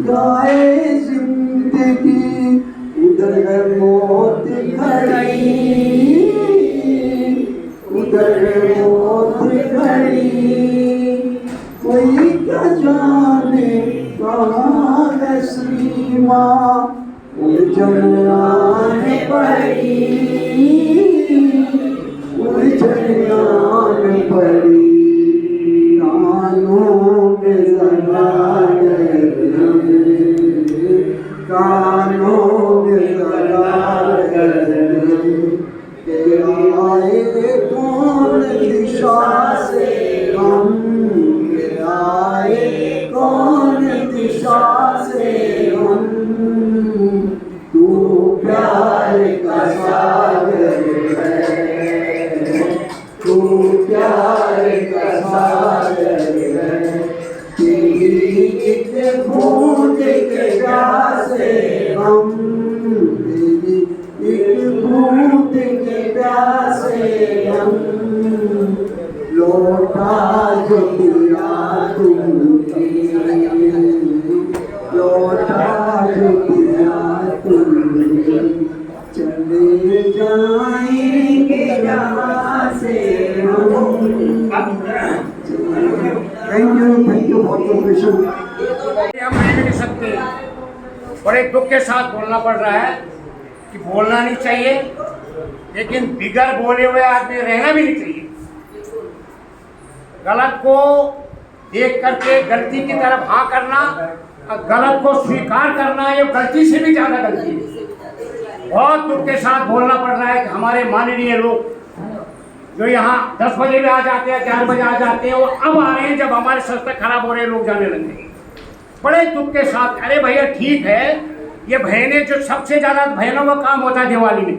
गाए जिंदगी, उधर है मौत खड़ी, उधर है मौत खड़ी। कोई क्या जाने कहाँ है सीमा, उलझन आने पड़ी, उलझन आने पड़ी। कानों में लगा गए, कानों में लगा गए, आए कौन दिशा से हम, आए कौन दिशा से हम, तू प्यार का सागर है, तू प्यार का सागर है। तेरी एक बूंद के प्यासे हम, तेरी एक बूंद के प्यासे हम, लौटा जो पिया तुमने, लौटा जो पिया तुमने, चले जाएंगे यहाँ से हम। थैंक यू बहुत क्वेश्चन। हम रह नहीं सकते, बड़े दुख के साथ बोलना पड़ रहा है कि बोलना नहीं चाहिए, लेकिन बिगर बोले हुए आदमी रहना भी नहीं चाहिए। गलत को देख करके गलती की तरफ हाँ करना, और गलत को स्वीकार करना, ये गलती से भी ज्यादा गलती है। बहुत दुख के साथ बोलना पड़ रहा है कि हमारे माननीय लोग जो यहाँ 10 बजे भी आ जाते हैं, 4 बजे आ जाते हैं, वो अब आ रहे हैं जब हमारे सस्ते खराब हो रहे हैं, लोग जाने लगे। बड़े दुख के साथ, अरे भैया ठीक है, ये बहनें जो सबसे ज्यादा बहनों का काम होता है दिवाली में,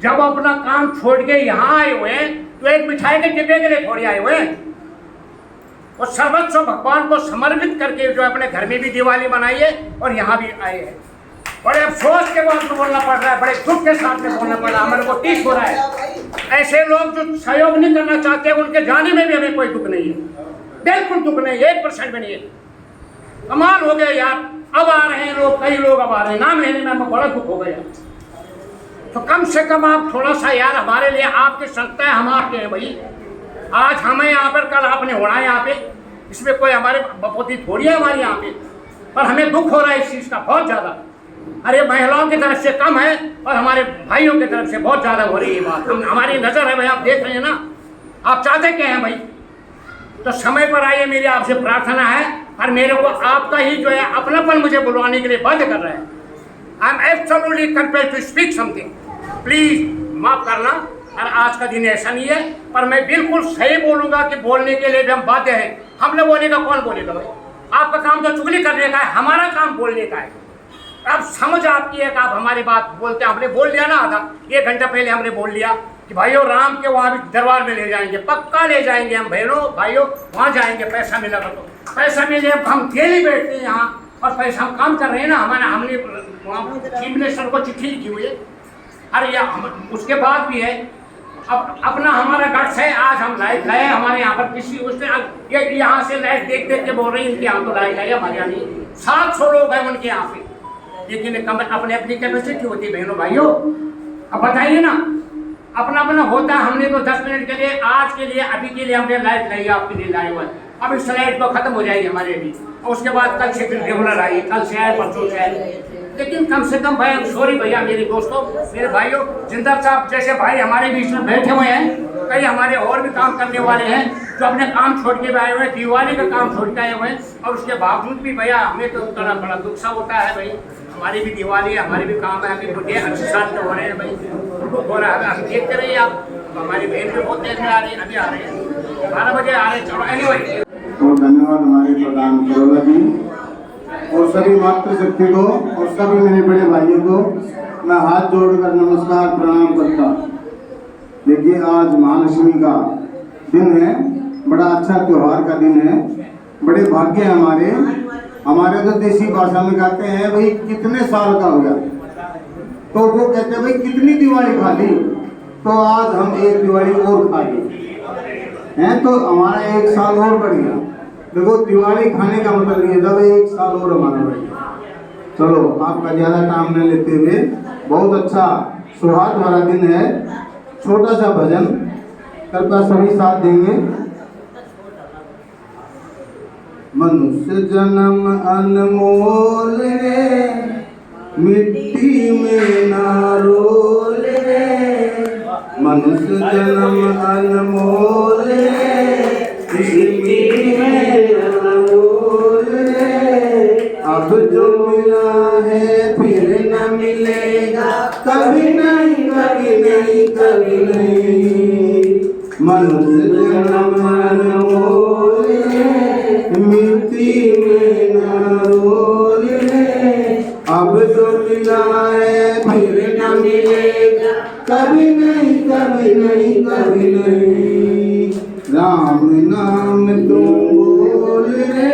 जब अपना काम छोड़ के यहाँ आए हुए हैं तो एक मिठाई के डिब्बे के लिए थोड़ी आए हुए हैं। और सर्वस्व भगवान को समर्पित करके जो अपने घर में भी दिवाली मनाई है और यहाँ भी आए हैं। बड़े अफसोस के बाद बोलना पड़ रहा है, बड़े दुख के साथ में बोलना पड़ रहा है, हमारे को टीस हो रहा है। ऐसे लोग जो सहयोग नहीं करना चाहते, उनके जाने में भी हमें कोई दुख नहीं है, बिल्कुल दुख नहीं, 1% भी नहीं है। कमाल हो गया यार, अब आ रहे हैं लोग, कई लोग अब आ रहे हैं, नाम लेने में हमें बड़ा दुख हो गया। तो कम से कम आप थोड़ा सा यार हमारे लिए, आपकी संस्था है, हम आपके हैं भाई। आज हमें यहाँ पर, कल आपने होना है यहाँ पे, इसमें कोई हमारे बपोती थोड़ी है हमारे यहाँ पे, पर हमें दुख हो रहा है इस चीज़ का बहुत ज़्यादा। अरे महिलाओं की तरफ से कम है और हमारे भाइयों की तरफ से बहुत ज़्यादा हो रही है बात। हम, हमारी नज़र है भाई, आप देख रहे हैं ना, आप चाहते क्या हैं भाई? तो समय पर आइए, मेरी आपसे प्रार्थना है। और मेरे को आपका ही जो है अपनापन मुझे बुलवाने के लिए बाध्य कर रहा है। I am absolutely compelled to speak something, please माफ़ करना। और आज का दिन ऐसा नहीं है, पर मैं बिल्कुल सही बोलूँगा कि बोलने के लिए भी हम बाध्य हैं। हमने बोलेगा, कौन बोलेगा भाई? आपका काम तो चुगली करने का है, हमारा काम बोलने का है। अब समझ आपकी है कि आप हमारी बात बोलते हैं। हमने बोल लिया ना, आधा 1 घंटा पहले हमने बोल लिया कि भाइयों राम के वहाँ भी दरबार में ले जाएंगे, पक्का ले जाएंगे हम बहनों भाइयों, वहाँ जाएंगे, पैसा मिलेगा तो पैसा मिले। हम डेली बैठते हैं यहाँ और पैसा हम काम कर रहे हैं ना, हमने चीफ मिनिस्टर को चिट्ठी लिखी हुई है। अरे यार उसके बाद भी है, अब अपना हमारा गट्स है, आज हम लाइट लाए हमारे यहाँ पर किसी उसने ये यहाँ से लाइट देख देख के बोल रहे हैं इनके यहाँ तो लाइट है, हमारे यहाँ नहीं। 700 लोग हैं उनके यहाँ पे, लेकिन कम अपने अपनी कैपेसिटी होती है बहनों भाइयों। अब बताइए ना, अपना अपना होता है। हमने तो 10 मिनट के लिए आज के लिए अभी के लिए हमने लाइट लाई, आपके लिए लाए हुआ है। अब इस लाइट तो खत्म हो जाएगी हमारे भी, और उसके बाद कल से फिर रेगुलर आइए, कल से आए परसों से आए। लेकिन कम से कम भाई, सॉरी भैया मेरे दोस्तों मेरे भाइयों, जिंदर साहब जैसे भाई हमारे बीच में बैठे हुए हैं, कई हमारे और भी काम करने वाले हैं जो अपने काम छोड़ के आए हुए हैं, दिवाली का काम छोड़ के आए हुए हैं, और उसके बावजूद भी भैया हमें तो बड़ा बड़ा दुख सा होता है भाई। हमारी भी दिवाली है, हमारे भी काम है, अभी बुढ़े अच्छे साथ तो हो रहे हैं भाई, दुख हो रहा है। हम देखते रहिए आप, हमारी बहन भी बहुत देर में आ रही है, अभी आ रहे हैं 12 बजे आ रहे हैं। चलो एनीवे, तो धन्यवाद हमारे प्रधान करोला जी और सभी मातृशक्ति को और सभी मेरे बड़े भाइयों को मैं हाथ जोड़कर नमस्कार प्रणाम करता हूँ। देखिए आज महालक्ष्मी का दिन है, बड़ा अच्छा त्योहार का दिन है, बड़े भाग्य है हमारे तो देसी भाषा में कहते हैं भाई कितने साल का हो गया, तो वो कहते हैं भाई कितनी दिवाली खा ली, तो आज हम एक दिवाली और खा ली हैं, तो हमारा 1 साल और बढ़ गया। देखो दिवाली खाने का मतलब ये था भाई 1 साल और हमारा बढ़ गया। चलो आपका ज्यादा टाइम न लेते हुए, बहुत अच्छा सुहाग वाला दिन है, छोटा सा भजन कृपया सभी साथ देंगे। मनुष्य जन्म अनमोल रे, मिट्टी में ना रोल रे, मनुष्य जन्म अनमोल रे, मिट्टी में ना रोल रे, अब जो मिला है फिर न मिलेगा, कभी नहीं कभी नहीं कभी नहीं, मनुष्य जन्म अनमोल रे, मिट्टी में ना रोल रे, अब जो मिला है फिर न मिलेगा, कभी नहीं कभी नहीं कभी नहीं, राम नाम तुम बोल रे,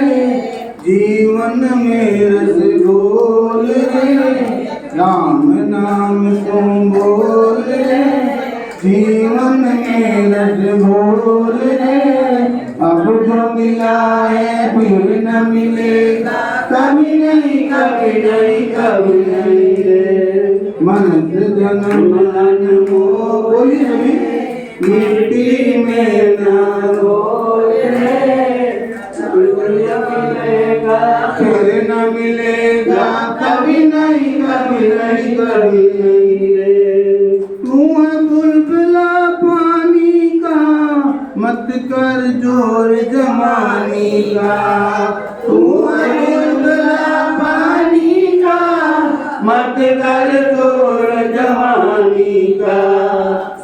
जीवन में रस घोल रे, राम नाम तुम बोल रे, जीवन में रस घोल रे, अब जो मिला है फिर न मिलेगा, कभी नहीं कभी नहीं कभी नहीं रे, मनुष्य जन्म अनमोल, बोलिए सभी, मिट्टी में ना रोल रे, फिर न मिलेगा, कभी नहीं कभी नहीं कभी नहीं रे, तू है बुलबुला पानी का, मत कर जोर जमाने का, तू है बुलबुला पानी का, मत कर जोर जमाने का,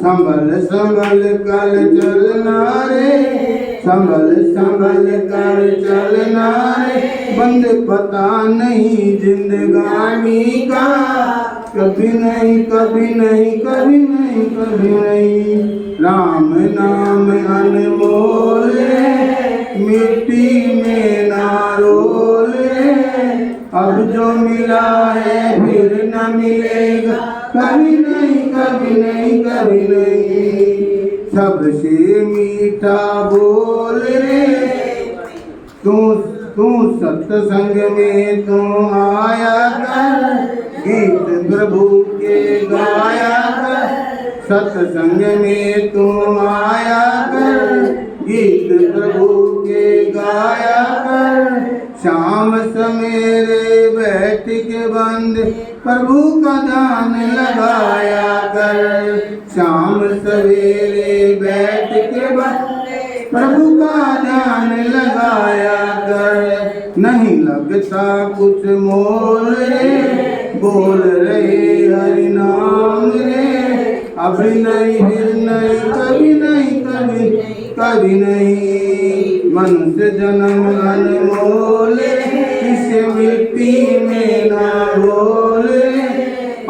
संभल संभल कर चलना रे, संभल संभल कर चलना रे, बंद पता नहीं जिंदगानी का, कभी नहीं कभी नहीं कभी नहीं कभी नहीं, राम नाम अनमोल रे, मिट्टी में ना रोल रे, अब जो मिला है फिर न मिलेगा, कभी नहीं कभी नहीं कभी नहीं, सबसे मीठा बोल रे, तू सत्संग में तू आया कर, गीत प्रभु के गाया कर, सत्संग में तू आया कर, गीत प्रभु के गाया कर, शाम सवेरे बैठ के बंद प्रभु का ध्यान लगाया कर, शाम सवेरे बैठ के बंद प्रभु का ध्यान लगाया कर, नहीं लगता कुछ मोल रे, बोल रहे हरि नाम रे, अभी नहीं फिर नहीं कभी नहीं कभी कभी नहीं, मनुष्य जन्म अनमोल इस मिट्टी में ना बोल,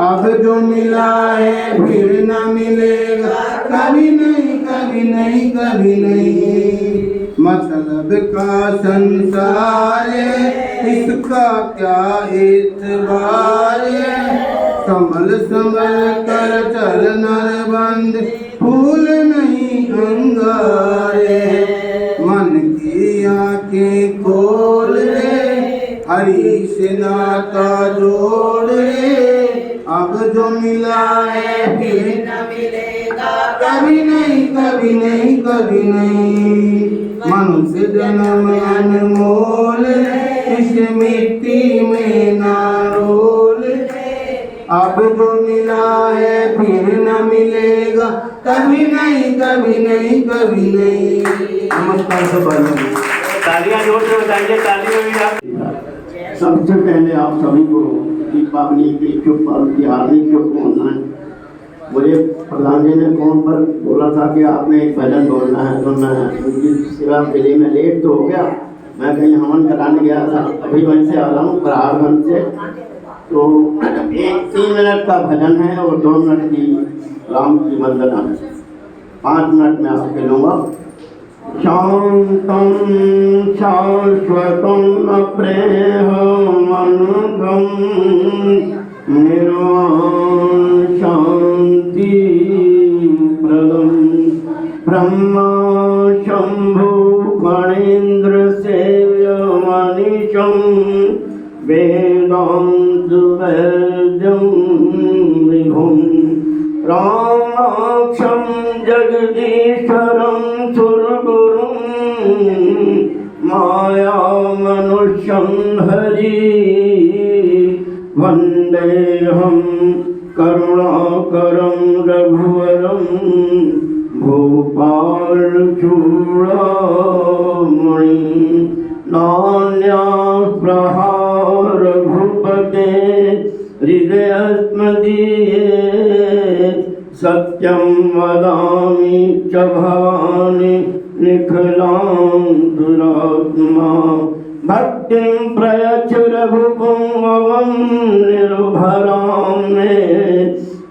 अब जो मिला है फिर न मिलेगा, कभी नहीं कभी नहीं कभी नहीं, मतलब का संसार है, इसका क्या एतबार है, कमल संभल कर चल नरबंद फूल नहीं अंगारे। मन की आंखें खोल रे हरि से नाता जोड़ रे। अब जो मिला है फिर न मिलेगा कभी नहीं कभी नहीं कभी नहीं। मनुष्य जन्म अनमोल इस मिट्टी में ना रोल। अब जो मिला है फिर न मिलेगा कभी नहीं कभी नहीं कभी नहीं। नमस्कार सब तालियां जोर से बजाइए, तालियों में आप। सबसे पहले आप सभी को दीपावली की की हार्दिक शुभकामनाएं। मुझे प्रधान जी ने फोन पर बोला था कि आपने एक भजन बोलना है, तो मैं उनकी सेवा के लिए मैं लेट तो हो गया। मैं कहीं हवन कराने गया था, अभी वहीं से आ रहा हूँ प्रहारगंज से। तो एक 3 मिनट का भजन है और 2 मिनट की राम की वंदना है। 5 मिनट में आपके लूँगा। शांतं शाश्वतं अप्रेममनघं निर्वाण शांति प्रदं ब्रह्मा शंभु फणीन्द्र सेव्यमनिशं वेदांत वैद्यं विभुं रामाक्षं जगदीश्वरं सुरगुरुं माया मनुष्यं हरि वन्देऽहं करुणाकरं रघुवरं भूपालचूडामणि नान्यास्पृहा रघुपते हृदयस्मदीये सत्यं वदामि च भवानि निखिलां दुरात्मा भक्तिं प्रयच्छ रघुपुंगवं निर्भरां मे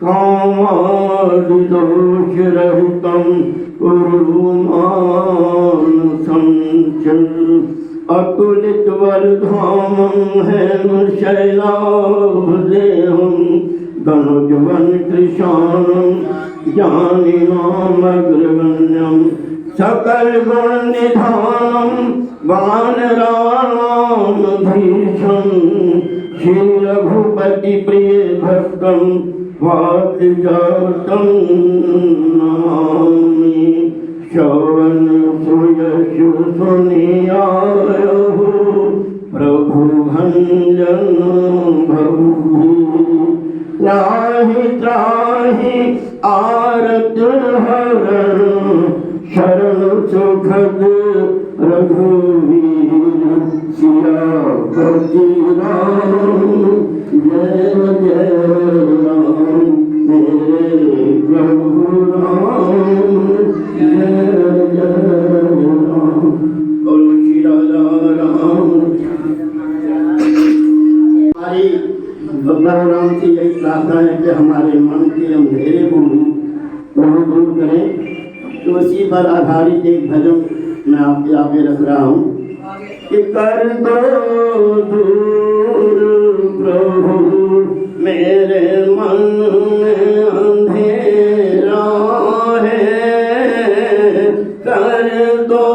कामादिदोषरहितं कुरु मानसं अतुलितबलधामं हेमशैलाभदेहं धनुजवन कृशानं ज्ञानिनामग्रगण्यं सकलगुणनिधानं वानराणां धीशं श्रीरघुपति प्रिय भक्तं वादिजातं नमामि। श्रवण सुयशु सुनियायहु प्रभु भंजन भवु त्राहि त्राहि आरत हरण शरण सुखद रघुवीर सियापति राम जय जय राम मेरे प्रभु राम जय जय राम बोलो श्री राजा राम। हमारी भगवान राम से यही प्रार्थना है कि हमारे मन के अंधेरे को दूर करें। तो इसी पर आधारित एक भजन मैं आपके आगे रख रहा हूँ कि कर दो दूर प्रभु मेरे मन में अंधेरा है। कर दो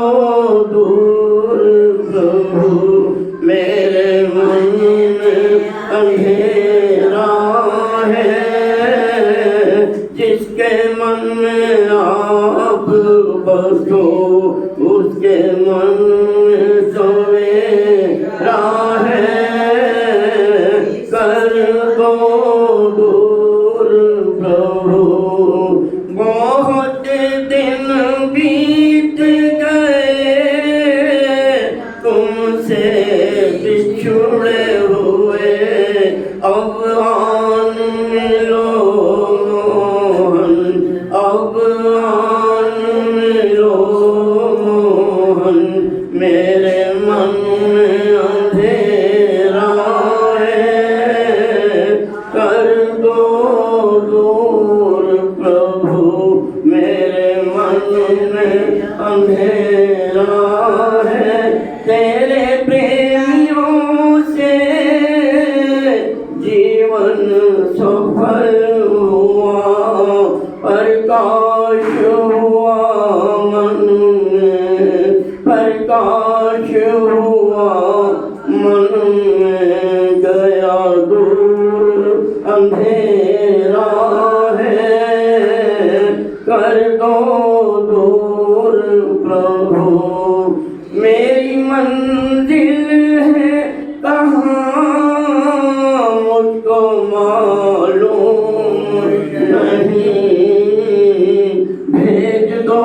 दूर प्रभु मेरे मन में अंधेरा है। जिसके मन में आप बसो उसके मन में सवेरा है। कर दो दूर प्रभु बहुत दिन बीत गए तुमसे बिछुड़े हुए। अब आन मिलो मोहन, अब आन मिलो मोहन। मेरे मन में अंधेरा है। कर दो दूर प्रभु मेरे मन में अंधेरा है। तेरे प्रेमियों से जीवन सफल अंधेरा है, कर दो दूर प्रभु मेरी मंजिल है कहाँ मुझको मालूम नहीं, भेज दो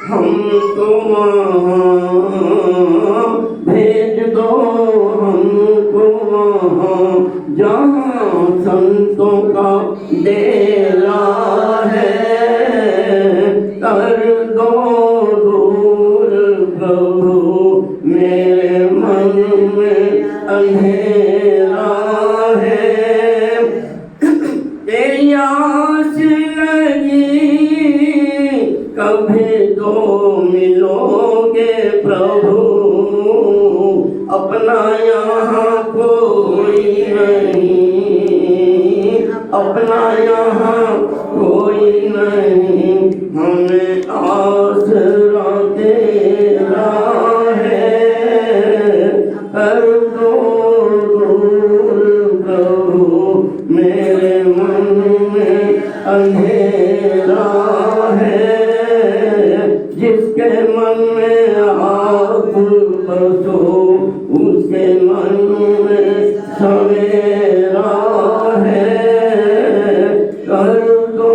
हमको वहाँ, भेज दो हमको वहाँ जहाँ संतों का डेरा है, कर दो दूर प्रभु मेरे मन में अंधेरा है। तेरी आस लगी कभी तो मिलोगे प्रभु, अपना यहाँ कोई नहीं, अपना यहाँ कोई नहीं, हमें आसरा तेरा है, कर दो दूर प्रभु मेरे मन में अंधेरा है, जिसके मन में आप बसो उसके मन में सवेरा है, कर दो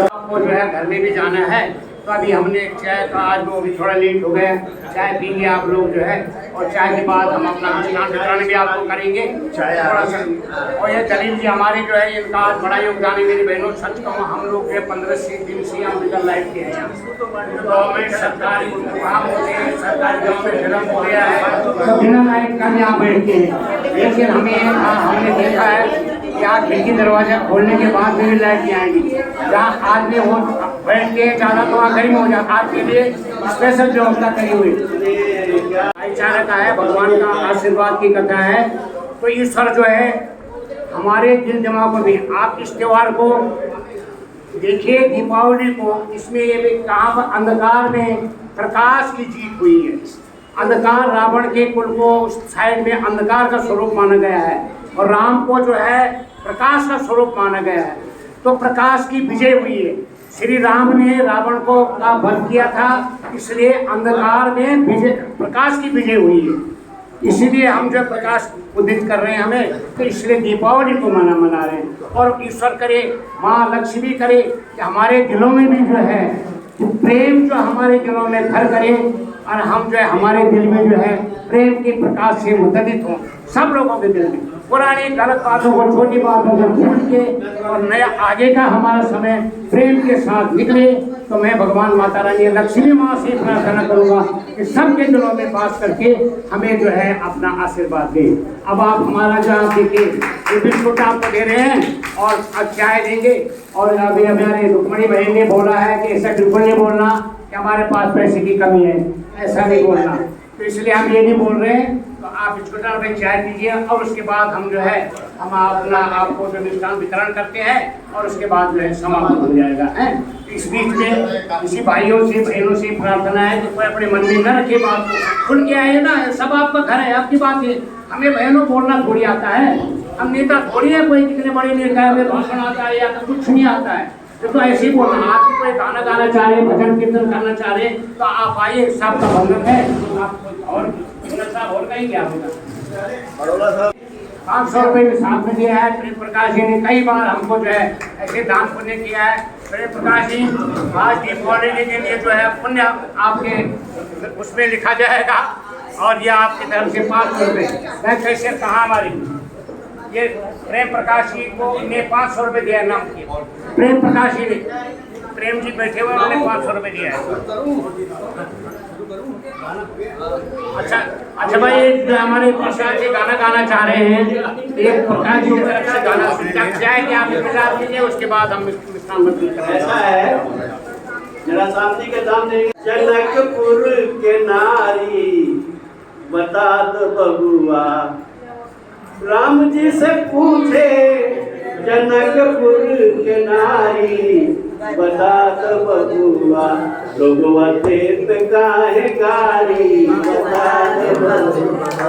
आपको जो है घर में भी जाना है, तो अभी हमने चाय का आज वो भी थोड़ा लेट हो गया, चाय पीएंगे आप लोग जो है, और चाय के बाद हम अपना स्नान वितरण भी आपको करेंगे थोड़ा सा। और ये जलील जी हमारे जो है इनका आज बड़ा योगदान है मेरी बहनों, सच कहूँ हम लोग जो 15 दिन से हम बिगल लाइफ के हैं यहाँ, गवर्नमेंट सरकारी काम होते हैं, सरकारी गाँव में जन्म हो गया है, बिना लाइट का यहाँ बैठते हैं, लेकिन हमने देखा है यहाँ खिड़की दरवाजा खोलने के बाद भी लाइट नहीं आएगी, जहाँ आदमी हो बैठ के ज़्यादा तो वहाँ गर्मी हो जाता, आपके लिए स्पेशल व्यवस्था करी हुई भाईचारा का है, भगवान का आशीर्वाद की कथा है। तो ईश्वर जो है हमारे दिल दिमाग में भी, आप इस त्यौहार को देखिए, दीपावली को, इसमें ये भी कहाँ पर अंधकार में प्रकाश की जीत हुई है। अंधकार रावण के कुल को उस साइड में अंधकार का स्वरूप माना गया है, और राम को जो है प्रकाश का स्वरूप माना गया है, तो प्रकाश की विजय हुई है। श्री राम ने रावण को का वध किया था, इसलिए अंधकार में विजय, प्रकाश की विजय हुई है। इसीलिए हम जो प्रकाश उदित कर रहे हैं हमें, तो इसलिए दीपावली को मना रहे हैं। और ईश्वर करे, माँ लक्ष्मी करे कि हमारे दिलों में भी जो है प्रेम जो हमारे दिलों में घर करे, और हम जो है हमारे दिल में जो है प्रेम के प्रकाश से मुद्दित हों, सब लोगों के दिल में पुरानी गलत बातों को, छोटी बातों को भूल के, और नया आगे का हमारा समय प्रेम के साथ निकले। तो मैं भगवान माता रानी लक्ष्मी माँ से प्रार्थना करूँगा कि सबके दिलों में वास करके हमें जो है अपना आशीर्वाद दे। अब आप हमारा जो आप देखिए, ये बिस्कुट आपको दे रहे हैं और अब चाय देंगे। और अभी हमारे रुक्मणी बहन ने बोला है कि ऐसा बिल्कुल नहीं बोलना कि हमारे पास पैसे की कमी है, ऐसा नहीं बोलना, तो इसलिए हम ये नहीं बोल रहे हैं। तो आप बिस्कुट में चाय पीजिए, और उसके बाद हम जो है हम अपना आपको जो मिष्ठान वितरण करते हैं, और उसके बाद जो है समाप्त हो जाएगा है। इस बीच में इसी भाइयों से बहनों से प्रार्थना है कि कोई अपने मन में न रखे बात को, खुल के आए ना, सब आपका घर है, आपकी बात है। हमें बहनों बोलना थोड़ी आता है, हम नेता थोड़ी है, कोई कितने बड़े नेता है, हमें भाषण आता है या कुछ नहीं आता है, तो ऐसे ही बोलना। आप कोई गाना गाना चाह रहे, भजन कीर्तन करना चाह रहे, तो आप आइए, सबका बंधन है। आप और साहब और कहीं क्या होगा 500 रुपये के साथ में दिया है। प्रेम प्रकाश जी ने कई बार हमको जो है ऐसे दान पुण्य किया है। प्रेम प्रकाश जी आज दीपावली के लिए जो है पुण्य आपके उसमें लिखा जाएगा, और ये आपकी तरफ से 500 रुपये। मैं कैसे कहाँ हमारी ये प्रेम प्रकाश जी को ने 500 रुपये दिया नाम किए। प्रेम प्रकाश जी ने, प्रेम जी बैठे हुए, उन्होंने 500 रुपये दिया है। अच्छा भाई, एक हमारे प्रसाद जी गाना गाना चाह रहे हैं, एक प्रकाश जी की तरफ से गाना जाए कि आप इंतजार कीजिए, उसके बाद हम ऐसा है, जरा शांति के दाम देंगे। जनकपुर के नारी बता दो बबुआ, राम जी से पूछे जनकपुर के नारी बतात बबुआ लोगवा देत काहे गारी बतात बबुआ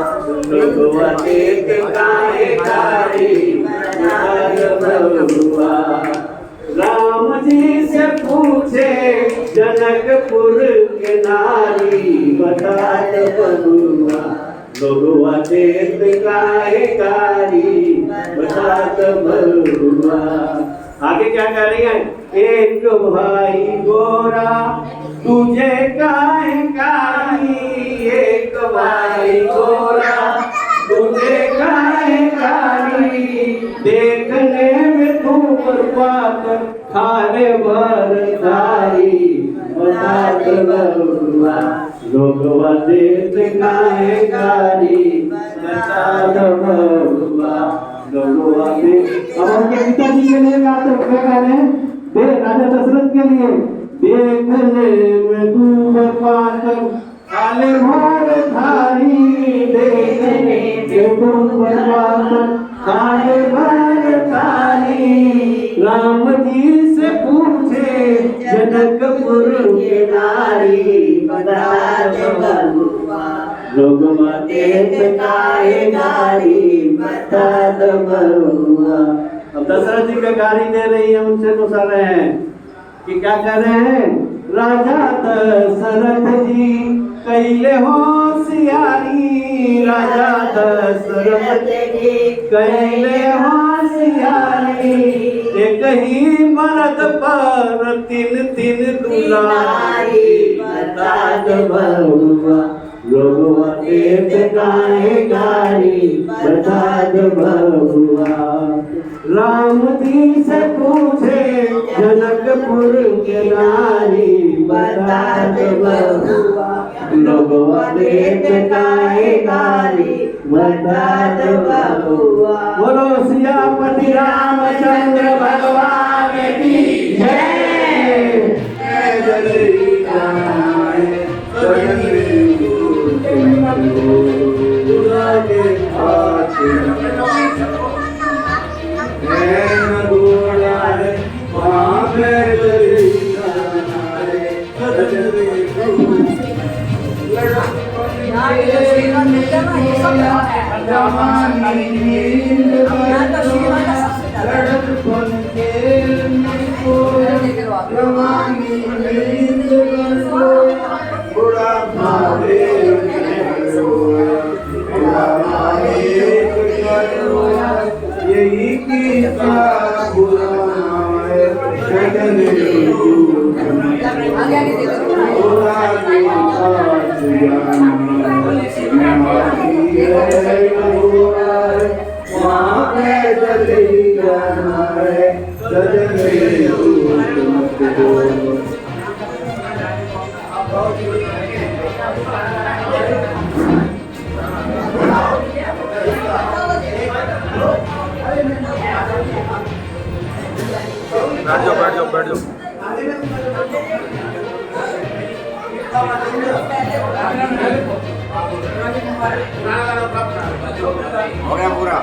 लोगवा देत काहे गारी बतात बबुआ राम जी से पूछे जनकपुर के नारी बतात बबुआ लोगवा देत काहे गारी बतात बबुआ। आगे क्या कह रही है? एक भाई गोरा तुझे काहे कारी, एक भाई गोरा तुझे काहे कारी, देखने में तू बर्बाद खाने भर धारी बतात बबुआ लोगवा देत काहे कारी बतात बबुआ लोगवा देत। अब उनके पिताजी के लिए गाते क्या गा रहे हैं? राजा दशरथ के लिए देखने में तू बर्बाद काले भर धारी, देखने में तू बर्बाद काले भर धारी। राम जी से पूछे जनकपुर के नारी बतात बबुआ लोगवा देत काहे गारी बतात बबुआ। अब दशरथ जी का गाली दे रही है, उनसे गुस्सा रहे हैं कि क्या कह रहे हैं? राजा दशरथ जी कैले होशियारी, राजा दशरथ जी कैले होशियारी, एक ही मर्द पर तीन तीन दुलारी बतात बबुआ लोगवा देत काहे गारी बतात बबुआ। राम जी से पूछे जनकपुर के नारी बतात बबुआ लोगवा देत काहे गारी बतात बबुआ। बोलो सियापति रामचंद्र भगवान की जय। जय बैठ जाओ। हो गया पूरा।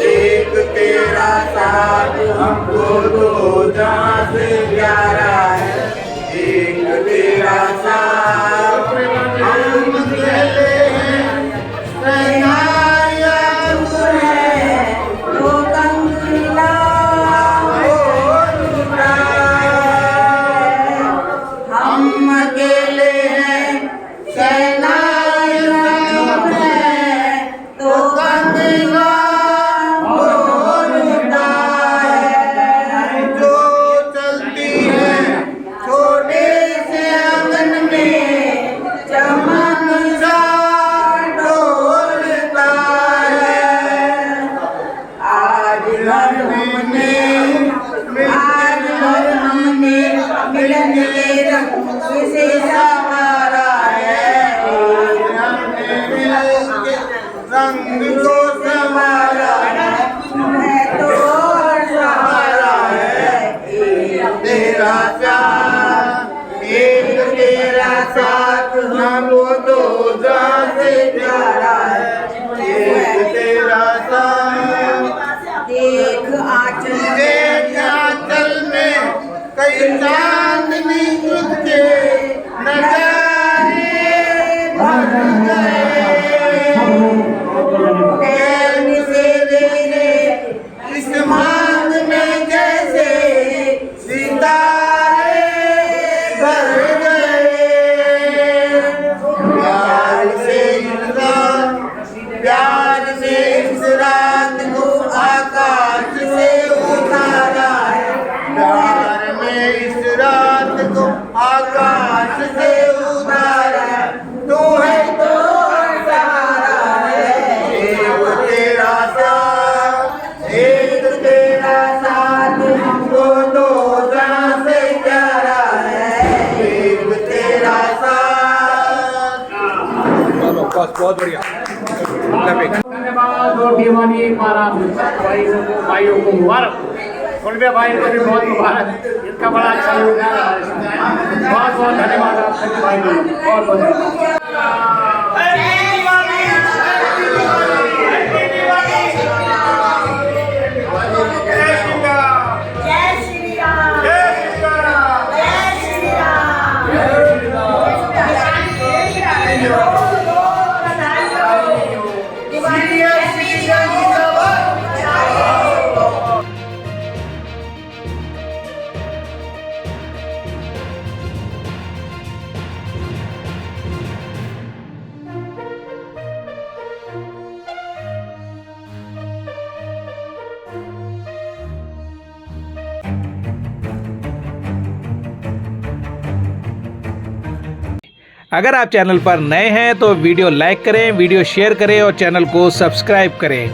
एक तेरा साथ हमको हमने मिलन के रंग से सवारा है, रंग को संवारा है तो सहारा है, तेरा प्यार एक तेरा साथ हम दो से प्यारा है, एक तेरा साथ। देख आंचल में कई चांदनी खुद के नजारे भर गए, से तेरे इस मांग में जैसे सितारे भर गए, प्यार से इस रात को आकाश से उतारा है, प्यार में इस रात को आकाश से उतारा है, तू है तो सहारा है, एक तेरा साथ, एक तेरा साथ हमको दो जहां से प्यारा है, एक तेरा साथ। चलो बस बहुत बढ़िया। धन्यवाद। और दीवानी भाइयों को मुबारक, उनके भाई को भी बहुत मुबारक, इनका बड़ा अच्छा योगदान है। बहुत बहुत धन्यवाद आप सभी भाई को, बहुत बहुत धन्यवाद। अगर आप चैनल पर नए हैं तो वीडियो लाइक करें, वीडियो शेयर करें और चैनल को सब्सक्राइब करें।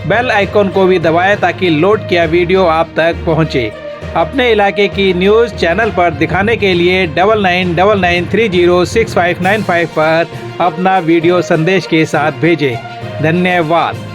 बेल आइकॉन को भी दबाएं ताकि लोड किया वीडियो आप तक पहुंचे। अपने इलाके की न्यूज़ चैनल पर दिखाने के लिए 9999306595 पर अपना वीडियो संदेश के साथ भेजें। धन्यवाद।